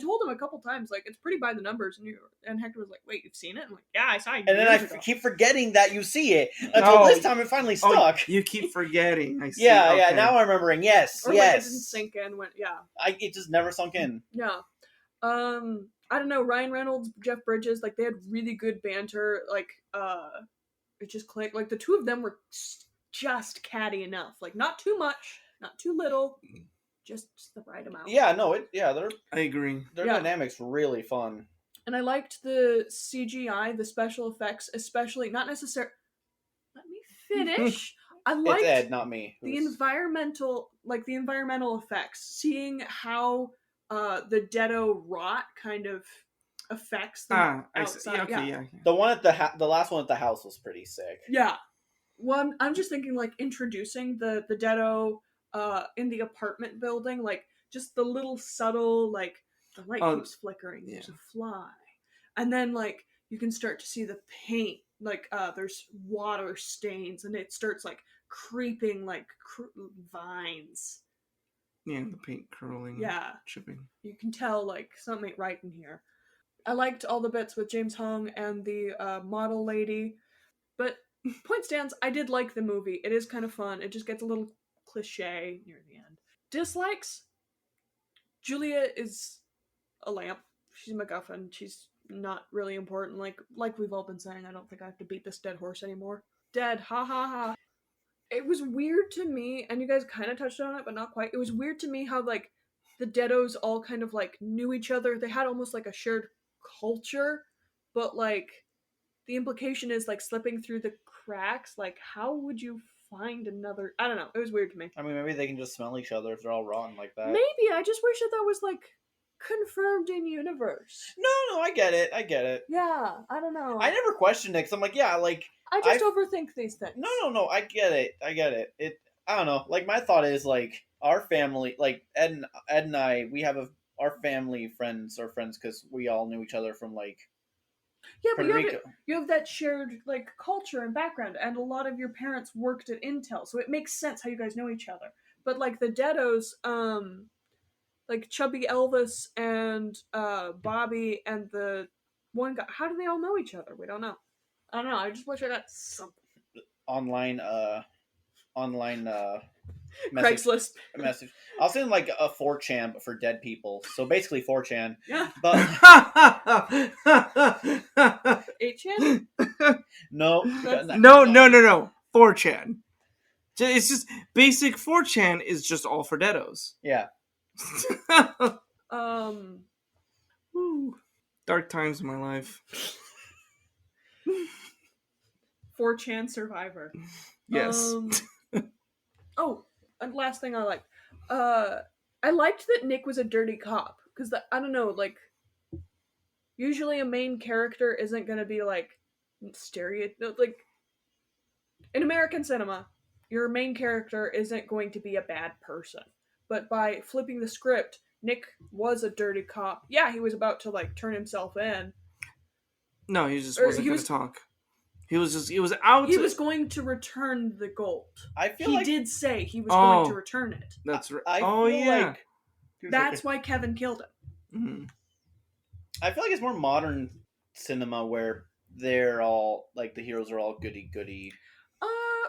told him a couple times, like, it's pretty by the numbers, and Hector was like, wait, you've seen it? I'm like, yeah, I saw it. And then I years ago." keep forgetting that you see it until this time it finally stuck. You keep forgetting. I see. Yeah. Okay. Now I'm remembering. Yes, Or like it didn't yes. sink in when, yeah. It just never sunk in. Yeah. I don't know, Ryan Reynolds, Jeff Bridges, like, they had really good banter, like, it just clicked. Like, the two of them were just catty enough. Like, not too much, not too little, just the right amount. Yeah. No. Their I agree. dynamic's really fun. And I liked the CGI, the special effects, especially, not necessarily... Let me finish. I liked It's Ed, not me. the environmental effects, seeing how the deado rot kind of affects the I see. outside. Yeah, okay, yeah. The one at the last one at the house was pretty sick. Yeah. Well, I'm just thinking, like, introducing the deado in the apartment building, like, just the little subtle, like, the light keeps flickering, there's a fly. And then, like, you can start to see the paint, like, there's water stains, and it starts, like, creeping, like, vines. Yeah, the paint curling. Yeah. Chipping. You can tell, like, something ain't right in here. I liked all the bits with James Hong and the model lady. But point stands, I did like the movie. It is kind of fun. It just gets a little cliche near the end. Dislikes? Julia is a lamp. She's a MacGuffin. She's not really important. Like we've all been saying, I don't think I have to beat this dead horse anymore. Dead. Ha ha ha. It was weird to me, and you guys kind of touched on it, but not quite. It was weird to me how, like, the deados all kind of, like, knew each other. They had almost, like, a shared culture, but, like, the implication is, like, slipping through the cracks. Like, how would you find another... I don't know. It was weird to me. I mean, maybe they can just smell each other if they're all rotten like that. Maybe. I just wish that was, like, confirmed in universe. No, I get it. Yeah, I don't know. I never questioned it because I'm like, yeah, like... I just overthink these things. No, I get it. I don't know. Like, my thought is, like, our family, like, Ed and I, we have our family friends are friends because we all knew each other from, like, Yeah, but Puerto Rico. you have that shared, like, culture and background, and a lot of your parents worked at Intel, so it makes sense how you guys know each other. But, like, the deados, like, Chubby Elvis and Bobby and the one guy. How do they all know each other? We don't know. I don't know. I just wish I got something. Online Craigslist. message. I was thinking like a 4chan, but for dead people. So basically 4chan. Yeah. But 8chan? no, no. 4chan. It's just basic 4chan is just all for deados. Yeah. Woo. Dark times in my life. 4chan survivor. Yes. Oh, and last thing I liked. I liked that Nick was a dirty cop because I don't know, like usually a main character isn't gonna be like like in American cinema, your main character isn't going to be a bad person. But by flipping the script, Nick was a dirty cop. Yeah, he was about to like turn himself in. No, he just wasn't going to talk. He was out. He was going to return the gold. I feel he like did say he was going to return it. That's right. I feel like that's why Kevin killed him. Mm-hmm. I feel like it's more modern cinema where they're all like the heroes are all goody goody.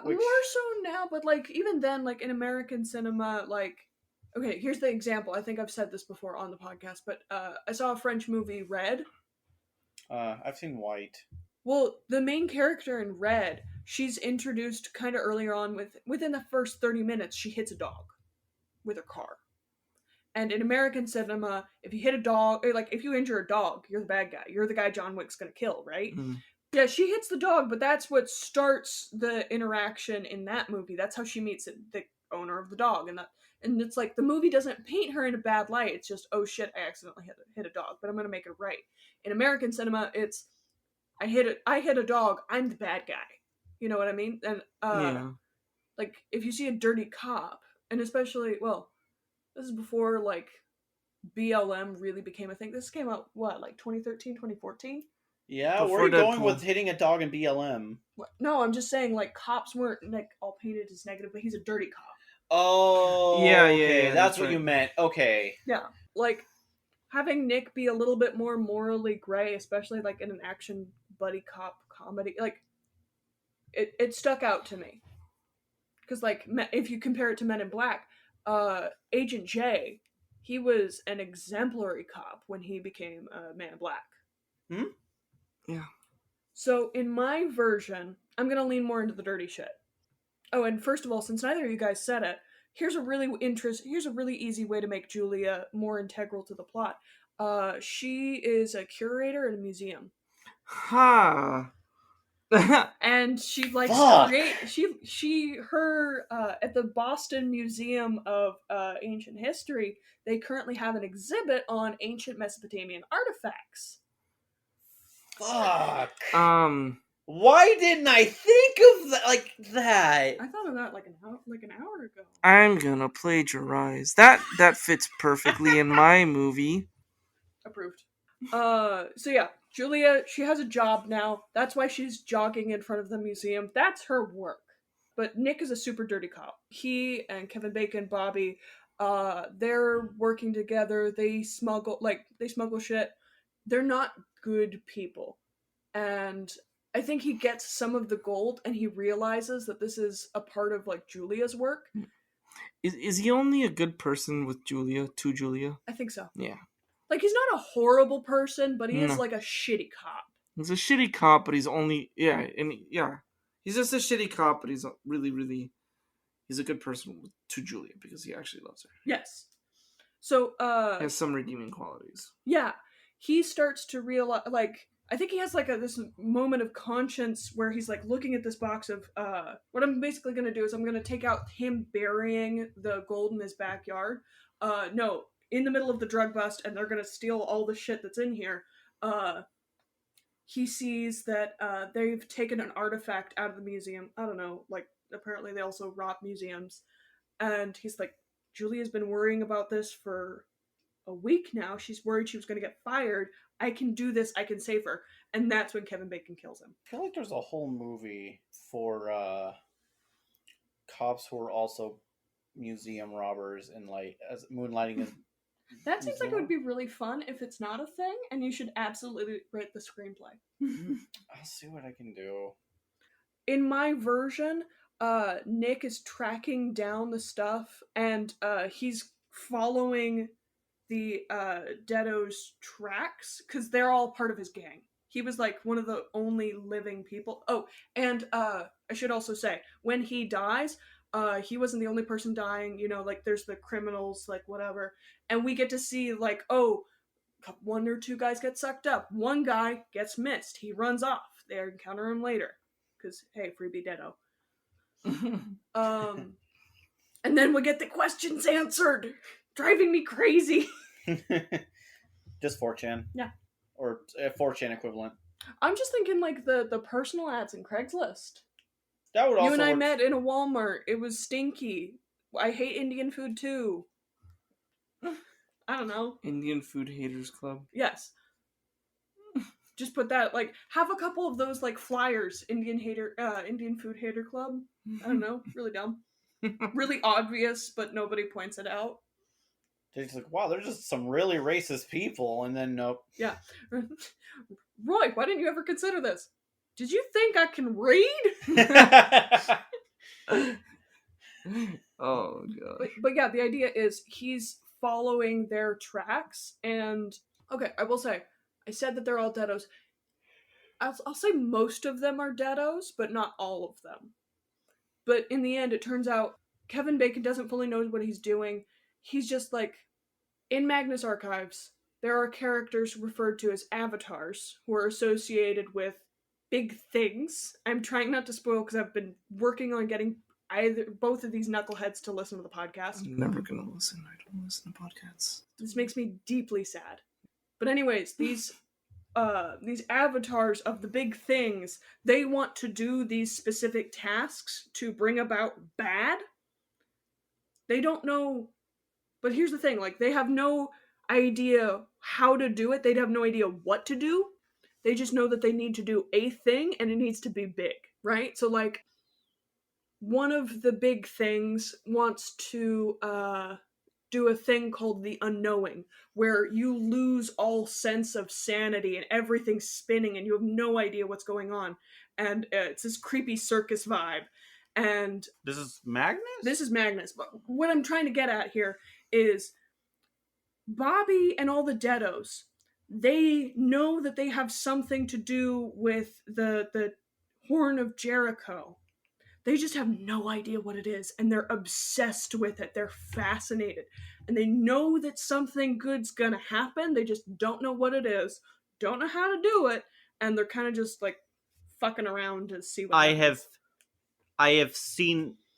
More so now, but like even then, like in American cinema, like okay, here's the example. I think I've said this before on the podcast, but I saw a French movie, Red. I've seen White. Well, the main character in Red, she's introduced kind of earlier on within the first 30 minutes, she hits a dog with her car. And in American cinema, if you hit a dog, or like if you injure a dog, you're the bad guy. You're the guy John Wick's gonna kill, right? Mm-hmm. Yeah, she hits the dog, but that's what starts the interaction in that movie. That's how she meets the owner of the dog, and it's like the movie doesn't paint her in a bad light. It's just, oh shit, I accidentally hit a dog, but I'm gonna make it right. In American cinema, it's I hit a dog, I'm the bad guy. You know what I mean? And like if you see a dirty cop, and especially this is before like BLM really became a thing. This came out like 2013, 2014? Yeah, where are you going with hitting a dog in BLM? No, I'm just saying like cops weren't like all painted as negative, but he's a dirty cop. Oh, okay, that's what right. You meant. Okay. Yeah, like having Nick be a little bit more morally gray, especially like in an action buddy cop comedy, like it stuck out to me. Because like if you compare it to Men in Black, Agent J, he was an exemplary cop when he became Man in Black. Yeah. So in my version, I'm gonna lean more into the dirty shit. Oh, and first of all, since neither of you guys said it, here's a really easy way to make Julia more integral to the plot. She is a curator in a museum. Ha. And she likes her at the Boston Museum of Ancient History, they currently have an exhibit on ancient Mesopotamian artifacts. Fuck. Why didn't I think of that like that? I thought of that like an hour ago. I'm gonna plagiarize. That fits perfectly in my movie. Approved. So yeah, Julia, she has a job now. That's why she's jogging in front of the museum. That's her work. But Nick is a super dirty cop. He and Kevin Bacon, Bobby, they're working together. They smuggle shit. They're not good people. And I think he gets some of the gold and he realizes that this is a part of like Julia's work. Is he only a good person with Julia, to Julia? I think so. Yeah. Like he's not a horrible person, but he is like a shitty cop. He's a shitty cop, but he's only he's just a shitty cop, but he's really he's a good person to Julia because he actually loves her. Yes. So he has some redeeming qualities. Yeah. He starts to realize I think he has this moment of conscience where he's like looking at this box of what I'm basically going to do is I'm going to take out him burying the gold in his backyard. No, in the middle of the drug bust, and they're going to steal all the shit that's in here. He sees that they've taken an artifact out of the museum. I don't know, apparently they also rob museums. And he's like, Julia's been worrying about this for a week now. She's worried she was going to get fired. I can do this. I can save her. And that's when Kevin Bacon kills him. I feel like there's a whole movie for cops who are also museum robbers and as moonlighting as That seems like it would be really fun if it's not a thing, and you should absolutely write the screenplay. I'll see what I can do. In my version, Nick is tracking down the stuff, and he's following the deados tracks because they're all part of his gang. He was like one of the only living people. Oh, and I should also say, when he dies, he wasn't the only person dying. You know, like there's the criminals, like whatever, and we get to see like, oh, one or two guys get sucked up. One guy gets missed. He runs off. They encounter him later because hey, freebie deado. And then we get the questions answered, driving me crazy. Just 4chan. Yeah. Or 4chan equivalent. I'm just thinking like the personal ads in Craigslist. That would also You and I work. met in a Walmart. It was stinky. I hate Indian food too. I don't know. Indian Food Haters Club. Yes. Just put that, like, have a couple of those, like, flyers. Indian Food Hater Club. I don't know. Really dumb. Really obvious, but nobody points it out. They're just like, wow, they're just some really racist people. And then, nope. Yeah. Roy, why didn't you ever consider this? Did you think I can read? Oh, God. But yeah, the idea is he's following their tracks, and okay, I will say, I said that they're all deados. I'll say most of them are deados, but not all of them. But in the end, it turns out Kevin Bacon doesn't fully know what he's doing. He's just like, in Magnus Archives, there are characters referred to as avatars who are associated with big things. I'm trying not to spoil because I've been working on getting both of these knuckleheads to listen to the podcast. I'm never gonna listen. I don't listen to podcasts. This makes me deeply sad. But anyways, these avatars of the big things, they want to do these specific tasks to bring about bad. They don't know, but here's the thing, like, they have no idea how to do it. They'd have no idea what to do. They just know that they need to do a thing, and it needs to be big, right? So, like, one of the big things wants to do a thing called the unknowing, where you lose all sense of sanity and everything's spinning and you have no idea what's going on. And it's this creepy circus vibe. And This is Magnus? this is Magnus. But what I'm trying to get at here is Bobby and all the deados, they know that they have something to do with the Horn of Jericho. They just have no idea what it is, and they're obsessed with it. They're fascinated. And they know that something good's gonna happen. They just don't know what it is, don't know how to do it, and they're kind of just, like, fucking around to see what happens. I have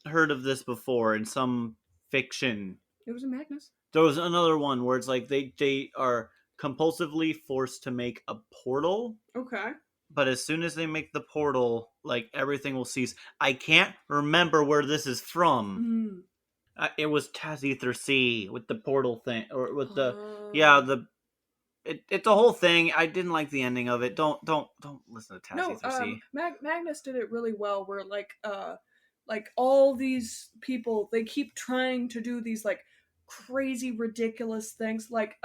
heard of this before in some fiction. It was a Magnus. There was another one where it's like they are compulsively forced to make a portal. Okay. But as soon as they make the portal, like, everything will cease. I can't remember where this is from. It was Tazither C with the portal thing, or with it's a whole thing. I didn't like the ending of it. Don't listen to Tazither C. Magnus did it really well. Where like all these people, they keep trying to do these like crazy ridiculous things. Like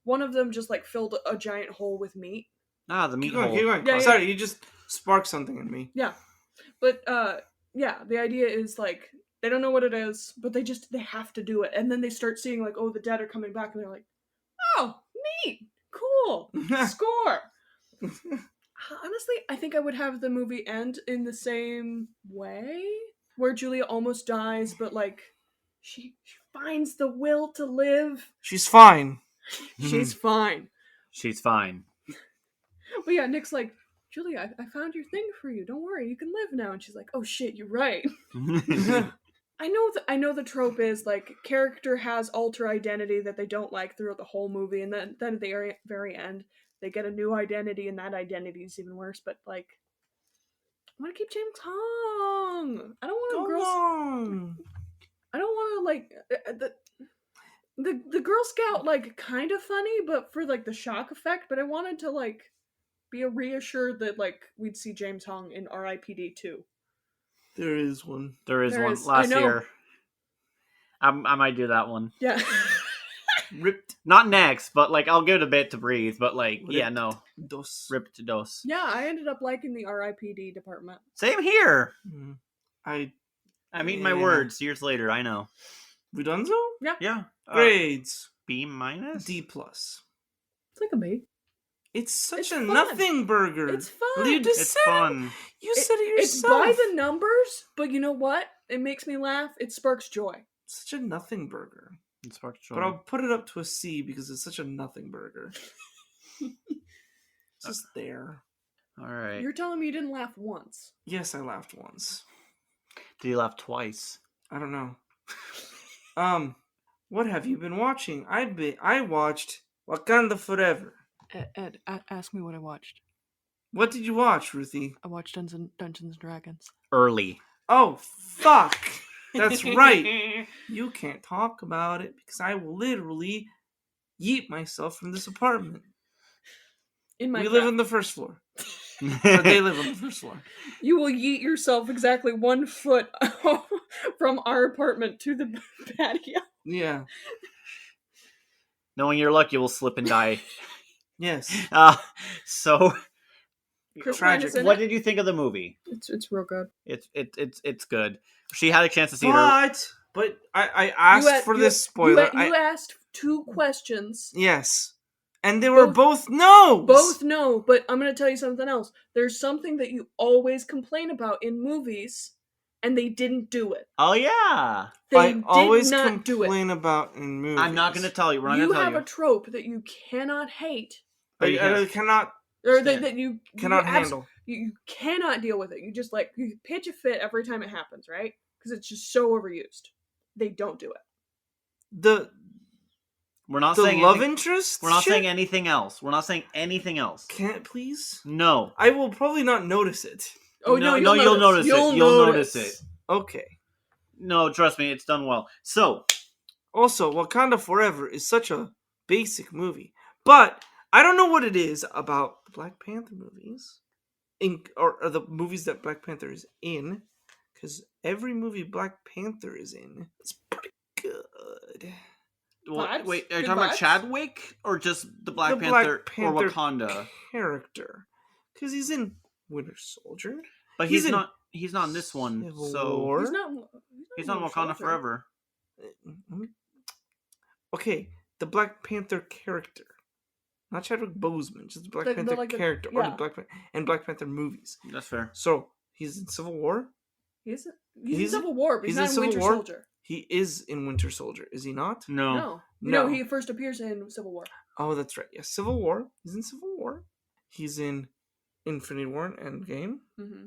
one of them just like filled a giant hole with meat. Ah, the meat Keep hole. going. Yeah, Sorry, you just sparked something in me. Yeah. But yeah, the idea is like they don't know what it is, but they have to do it. And then they start seeing like, oh, the dead are coming back, and they're like, oh, neat, cool, score. Honestly, I think I would have the movie end in the same way, where Julia almost dies, but like she finds the will to live. She's fine. She's fine. She's fine. But yeah, Nick's like, Julia, I found your thing for you. Don't worry, you can live now. And she's like, oh shit, you're right. I know the trope is like character has alter identity that they don't like throughout the whole movie, and then at the very end they get a new identity, and that identity is even worse. But like, I want to keep James Hong. I don't want I don't want to like the Girl Scout like kind of funny, but for like the shock effect. But I wanted to like be reassured that like we'd see James Hong in R.I.P.D. 2. There is one. There is one last year. I might do that one. Yeah. Ripped Not next, but like I'll give it a bit to breathe. But like, yeah, Ripped no, dos. ripped dos. Yeah, I ended up liking the RIPD department. Same here. Mm. I'm eating my Yeah. words years later. I know. We done so? Yeah. Grades B minus. D+. It's like a B. It's such It's a fun. nothing burger. It's fun. Well, you just It's said fun. You said it It's yourself. by the numbers, but you know what? It makes me laugh. It sparks joy. Such a nothing burger. It sparked joy. But I'll put it up to a C because it's such a nothing burger. It's just there. All right. You're telling me you didn't laugh once. Yes, I laughed once. Did you laugh twice? I don't know. What have you been watching? I watched Wakanda Forever. Ed, ask me what I watched. What did you watch, Ruthie? I watched Dungeons and Dragons. Early. Oh, fuck! That's right. You can't talk about it because I will literally yeet myself from this apartment. In my We live on the first floor. Or they live on the first floor. You will yeet yourself exactly 1 foot from our apartment to the patio. Yeah. Knowing your luck, you will slip and die. Yes. So, Chris Tragic. Pine is in what it. did you think of the movie? It's real good. It's good. She had a chance to see it. But I asked for this spoiler. You asked 2 questions. Yes. And they were both no's. Both no, but I'm going to tell you something else. There's something that you always complain about in movies, and they didn't do it. Oh yeah. I They always did not do it. complain about in movies. I'm not going to tell you. We're not You going to tell have you. a trope that you cannot hate, But you I can't- cannot or Stand. that you cannot you handle. You cannot deal with it. You just you pitch a fit every time it happens, right? Because it's just so overused. They don't do it. The We're not the saying love anything, interest. We're not shit? saying anything else. We're not saying anything else. Can it please? No. I will probably not notice it. Oh no, you'll notice it. You'll notice it. Okay. No, trust me, it's done well. So, Also, Wakanda Forever is such a basic movie, but I don't know what it is about the Black Panther movies, or the movies that Black Panther is in, because every movie Black Panther is in is pretty good. Vibes? wait, are you Good talking about vibes? Chadwick or just the Black The Panther, Black Panther or Wakanda? character, because he's in Winter Soldier. But he's he's in not. He's not in this one. Civil So War. He's not in Wakanda Soldier. Forever. Okay, the Black Panther character, not Chadwick Boseman, just the Black Panther character, or yeah. the Black Panther movies. That's fair. So he's in Civil War. He's in Civil War, but he's not in Winter War. Soldier. He is in Winter Soldier, is he not? No. No, he first appears in Civil War. Oh, that's right. Yes, Civil War. He's in Civil War. He's in Infinity War and Endgame. Mm-hmm.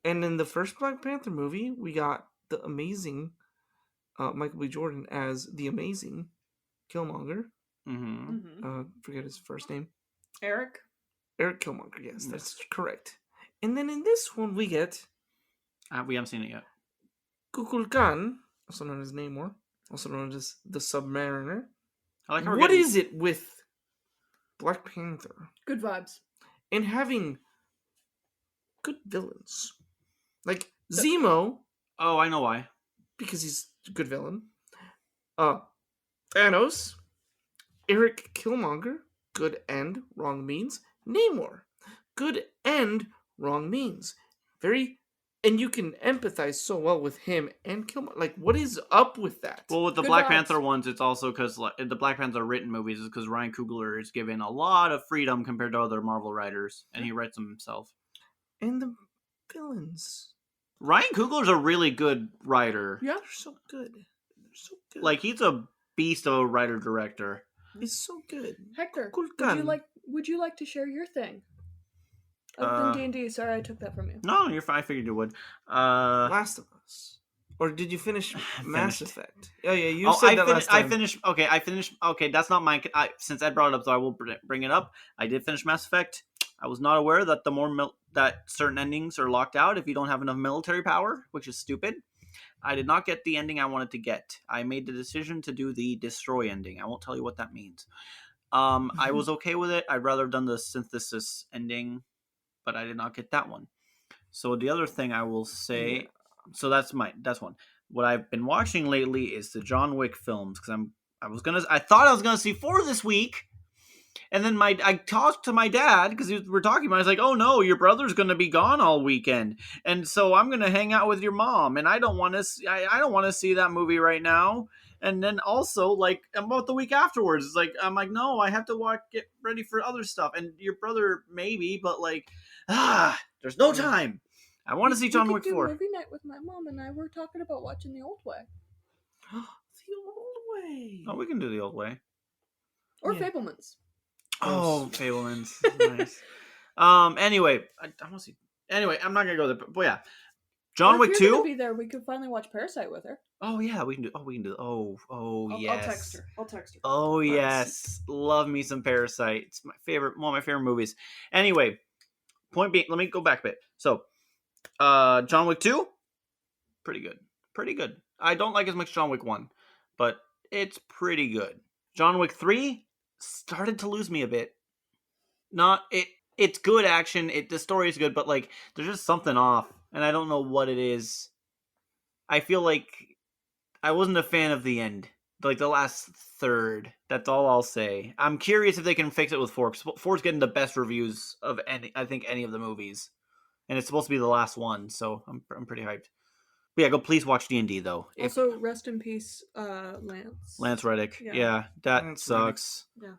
And in the first Black Panther movie, we got the amazing Michael B. Jordan as the amazing Killmonger. Mm-hmm. Mm-hmm. Forget his first name. Eric. Eric Killmonger. Yes, that's correct. And then in this one, we get We haven't seen it yet. Kukulkan, also known as Namor, also known as the Submariner. I like how What is it with Black Panther Good vibes. and having good villains? Like Zemo, Oh, I know why. because he's a good villain. Thanos, Eric Killmonger, good and wrong means. Namor, good and wrong means. And you can empathize so well with him and Killmonger. Like, what is up with that? Well, with the Good Black vibes. Panther ones, it's also because the Black Panther written movies is because Ryan Coogler is given a lot of freedom compared to other Marvel writers, and he writes them himself. And the villains, Ryan Coogler's a really good writer. Yeah. they're so good. They're so good. Like, he's a beast of a writer-director. it's so good. Hector, Kukulkan. would you like to share your thing? Other than D&D, sorry I took that from you. No, you're fine. I figured you would. Last of Us. Or did you finish Mass finished. Effect? Oh yeah, you said that last time. I finished. Okay, that's not mine. Since Ed brought it up, so I will bring it up. I did finish Mass Effect. I was not aware that that certain endings are locked out if you don't have enough military power, which is stupid. I did not get the ending I wanted to get. I made the decision to do the destroy ending. I won't tell you what that means. I was okay with it. I'd rather have done the synthesis ending, but I did not get that one. So the other thing I will say. Yeah. So that's one. What I've been watching lately is the John Wick films because I thought I was gonna see 4 this week. And then I talked to my dad because we were talking about it. I was like, oh no, your brother's going to be gone all weekend. And so I'm going to hang out with your mom. And I don't want to I don't want to see that movie right now. And then also, like, about the week afterwards, it's like, I'm like, no, I have to get ready for other stuff. And your brother, maybe, but like, there's no time. I want to see John Wick 4. Movie night with my mom and I were talking about watching The Old Way. The Old Way. Oh, we can do The Old Way. Or Fablemans. Oh, Fablemans. Nice. Anyway, I want to see. Anyway, I'm not gonna go there. But yeah, John Wick 2. Be there. We could finally watch Parasite with her. Oh yeah, we can do. Yes. I'll text her. Oh yes, love me some Parasite. It's my favorite, one of my favorite movies. Anyway, point being, let me go back a bit. So, John Wick 2, pretty good. I don't like as much John Wick 1, but it's pretty good. John Wick 3 started to lose me a bit. It's good action. The story is good, but like there's just something off, and I don't know what it is. I feel like I wasn't a fan of the end, like the last third. That's all I'll say. I'm curious if they can fix it with 4. 4's getting the best reviews of any of the movies, and it's supposed to be the last one, so I'm pretty hyped. But yeah, go please watch D&D though. Also, rest in peace, Lance. Lance Reddick. Yeah, that Lance sucks. Reddick. Yeah.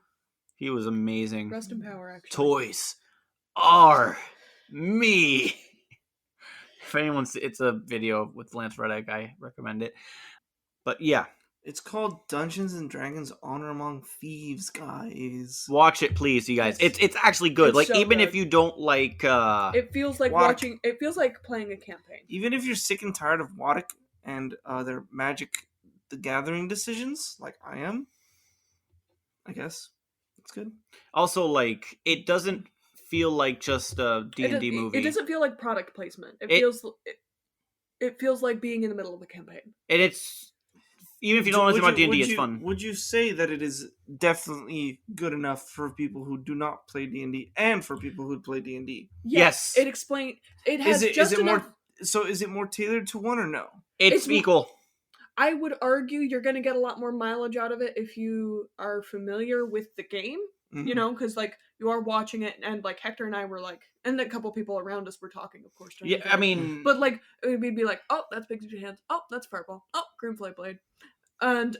He was amazing. Rest in power, actually. Toys are me. If anyone's, it's a video with Lance Reddick. I recommend it. But yeah. It's called Dungeons and Dragons Honor Among Thieves, guys. Watch it, please, you guys. It's actually good. It's like, so even good. if you don't like... It feels like Waddick. it feels like playing a campaign. Even if you're sick and tired of Waddick and their Magic the Gathering decisions, like I am, I guess it's good. Also, like, it doesn't feel like just a D&D movie. It doesn't feel like product placement. It feels like being in the middle of a campaign. And it's... Even if you don't know anything about D&D, it's fun. Would you say that it is definitely good enough for people who do not play D&D and for people who play D&D? Yes. It explains... It has just enough... more... So is it more tailored to one or no? It's equal. I would argue you're going to get a lot more mileage out of it if you are familiar with the game. Mm-hmm. You know, because like you are watching it, and like Hector and I were like, and a couple people around us were talking, of course. Yeah, I mean, but like we'd be like, oh, that's Big Two Hands. Oh, that's Fireball. Oh, Green Flame Blade. And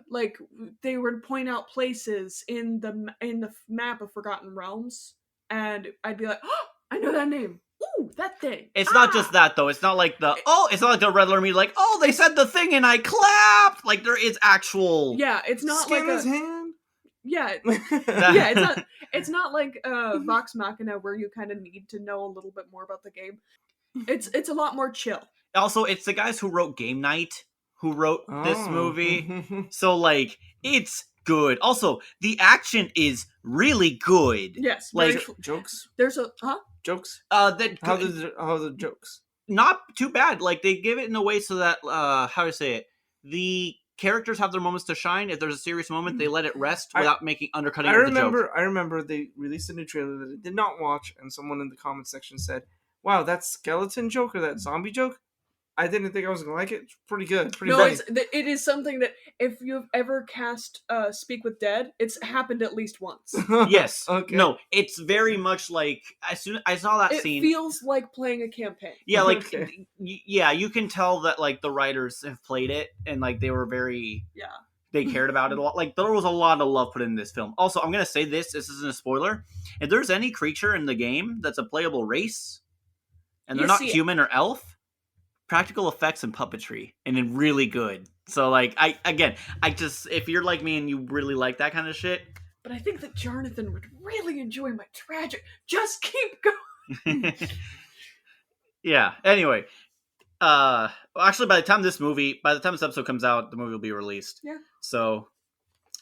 like they would point out places in the map of Forgotten Realms, and I'd be like, oh, I know that name. Ooh, that thing. It's not just that though. It's not like it's not like the Red Letter Media, like, oh, they said the thing and I clapped. Like there is actual. Yeah, it's not Skin like his hand. Yeah, yeah, it's not like Vox Machina where you kind of need to know a little bit more about the game. It's a lot more chill. Also, it's the guys who wrote Game Night who wrote this movie, so like it's good. Also, the action is really good. Yes, like jokes. There's jokes. How the jokes? Not too bad. Like they give it in a way so that how to say it, the characters have their moments to shine. If there's a serious moment, they let it rest without undercutting. I remember they released a new trailer that I did not watch, and someone in the comment section said, "Wow, that skeleton joke or that zombie joke, I didn't think I was gonna like it. It's pretty good. Pretty funny." It is something that if you've ever cast Speak with Dead, it's happened at least once. Yes. Okay. No, it's very much like as soon as I saw that scene, it feels like playing a campaign. Yeah, like yeah, you can tell that like the writers have played it and like they were very they cared about it a lot. Like there was a lot of love put in this film. Also, I'm gonna say this isn't a spoiler. If there's any creature in the game that's a playable race, and they're not human or elf, practical effects and puppetry, and then really good. So like if you're like me and you really like that kind of shit. But I think that Jonathan would really enjoy my tragic. Just keep going. Yeah. Anyway, actually, by the time this episode comes out, the movie will be released. Yeah. So,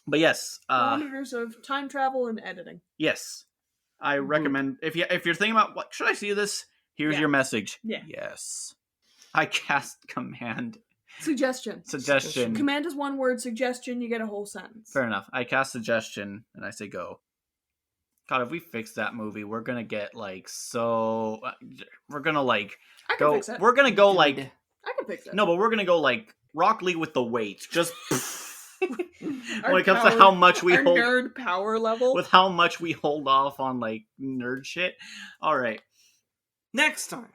but yes, monitors of time travel and editing. Yes, I recommend if you're thinking about what should I see this. Here's your message. Yeah. Yes. I cast command. Suggestion. Command is one word. Suggestion, you get a whole sentence. Fair enough. I cast suggestion and I say go. God, if we fix that movie, we're gonna get like so. We're gonna like I can fix it. We're gonna go like. I can fix it. No, but we're gonna go like Rock Lee with the weights. Just Our when it comes to power- how much we our hold nerd power level. with how much we hold off on like nerd shit. All right, Next time.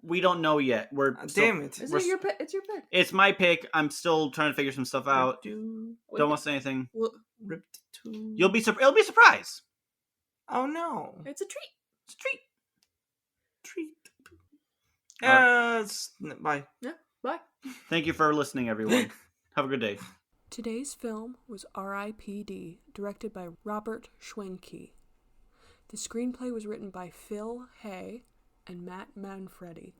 we don't know yet. We're Damn it. Is we're it your pick? It's your pick. It's my pick. I'm still trying to figure some stuff out. Do Don't want to say anything. Well, ripped to. It'll be a surprise. Oh no. it's a treat. It's a treat. Treat. Bye. Yeah. Bye. Thank you for listening, everyone. Have a good day. Today's film was R.I.P.D., directed by Robert Schwenke. The screenplay was written by Phil Hay and Matt Manfredi.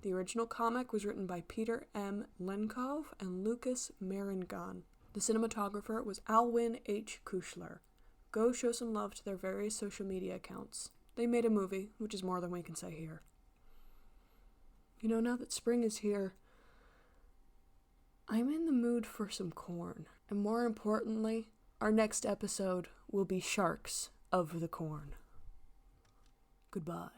The original comic was written by Peter M. Lenkov and Lucas Maringon. The cinematographer was Alwyn H. Kushler. Go show some love to their various social media accounts. They made a movie, which is more than we can say here. You know, now that spring is here, I'm in the mood for some corn. And more importantly, our next episode will be Sharks of the Corn. Goodbye.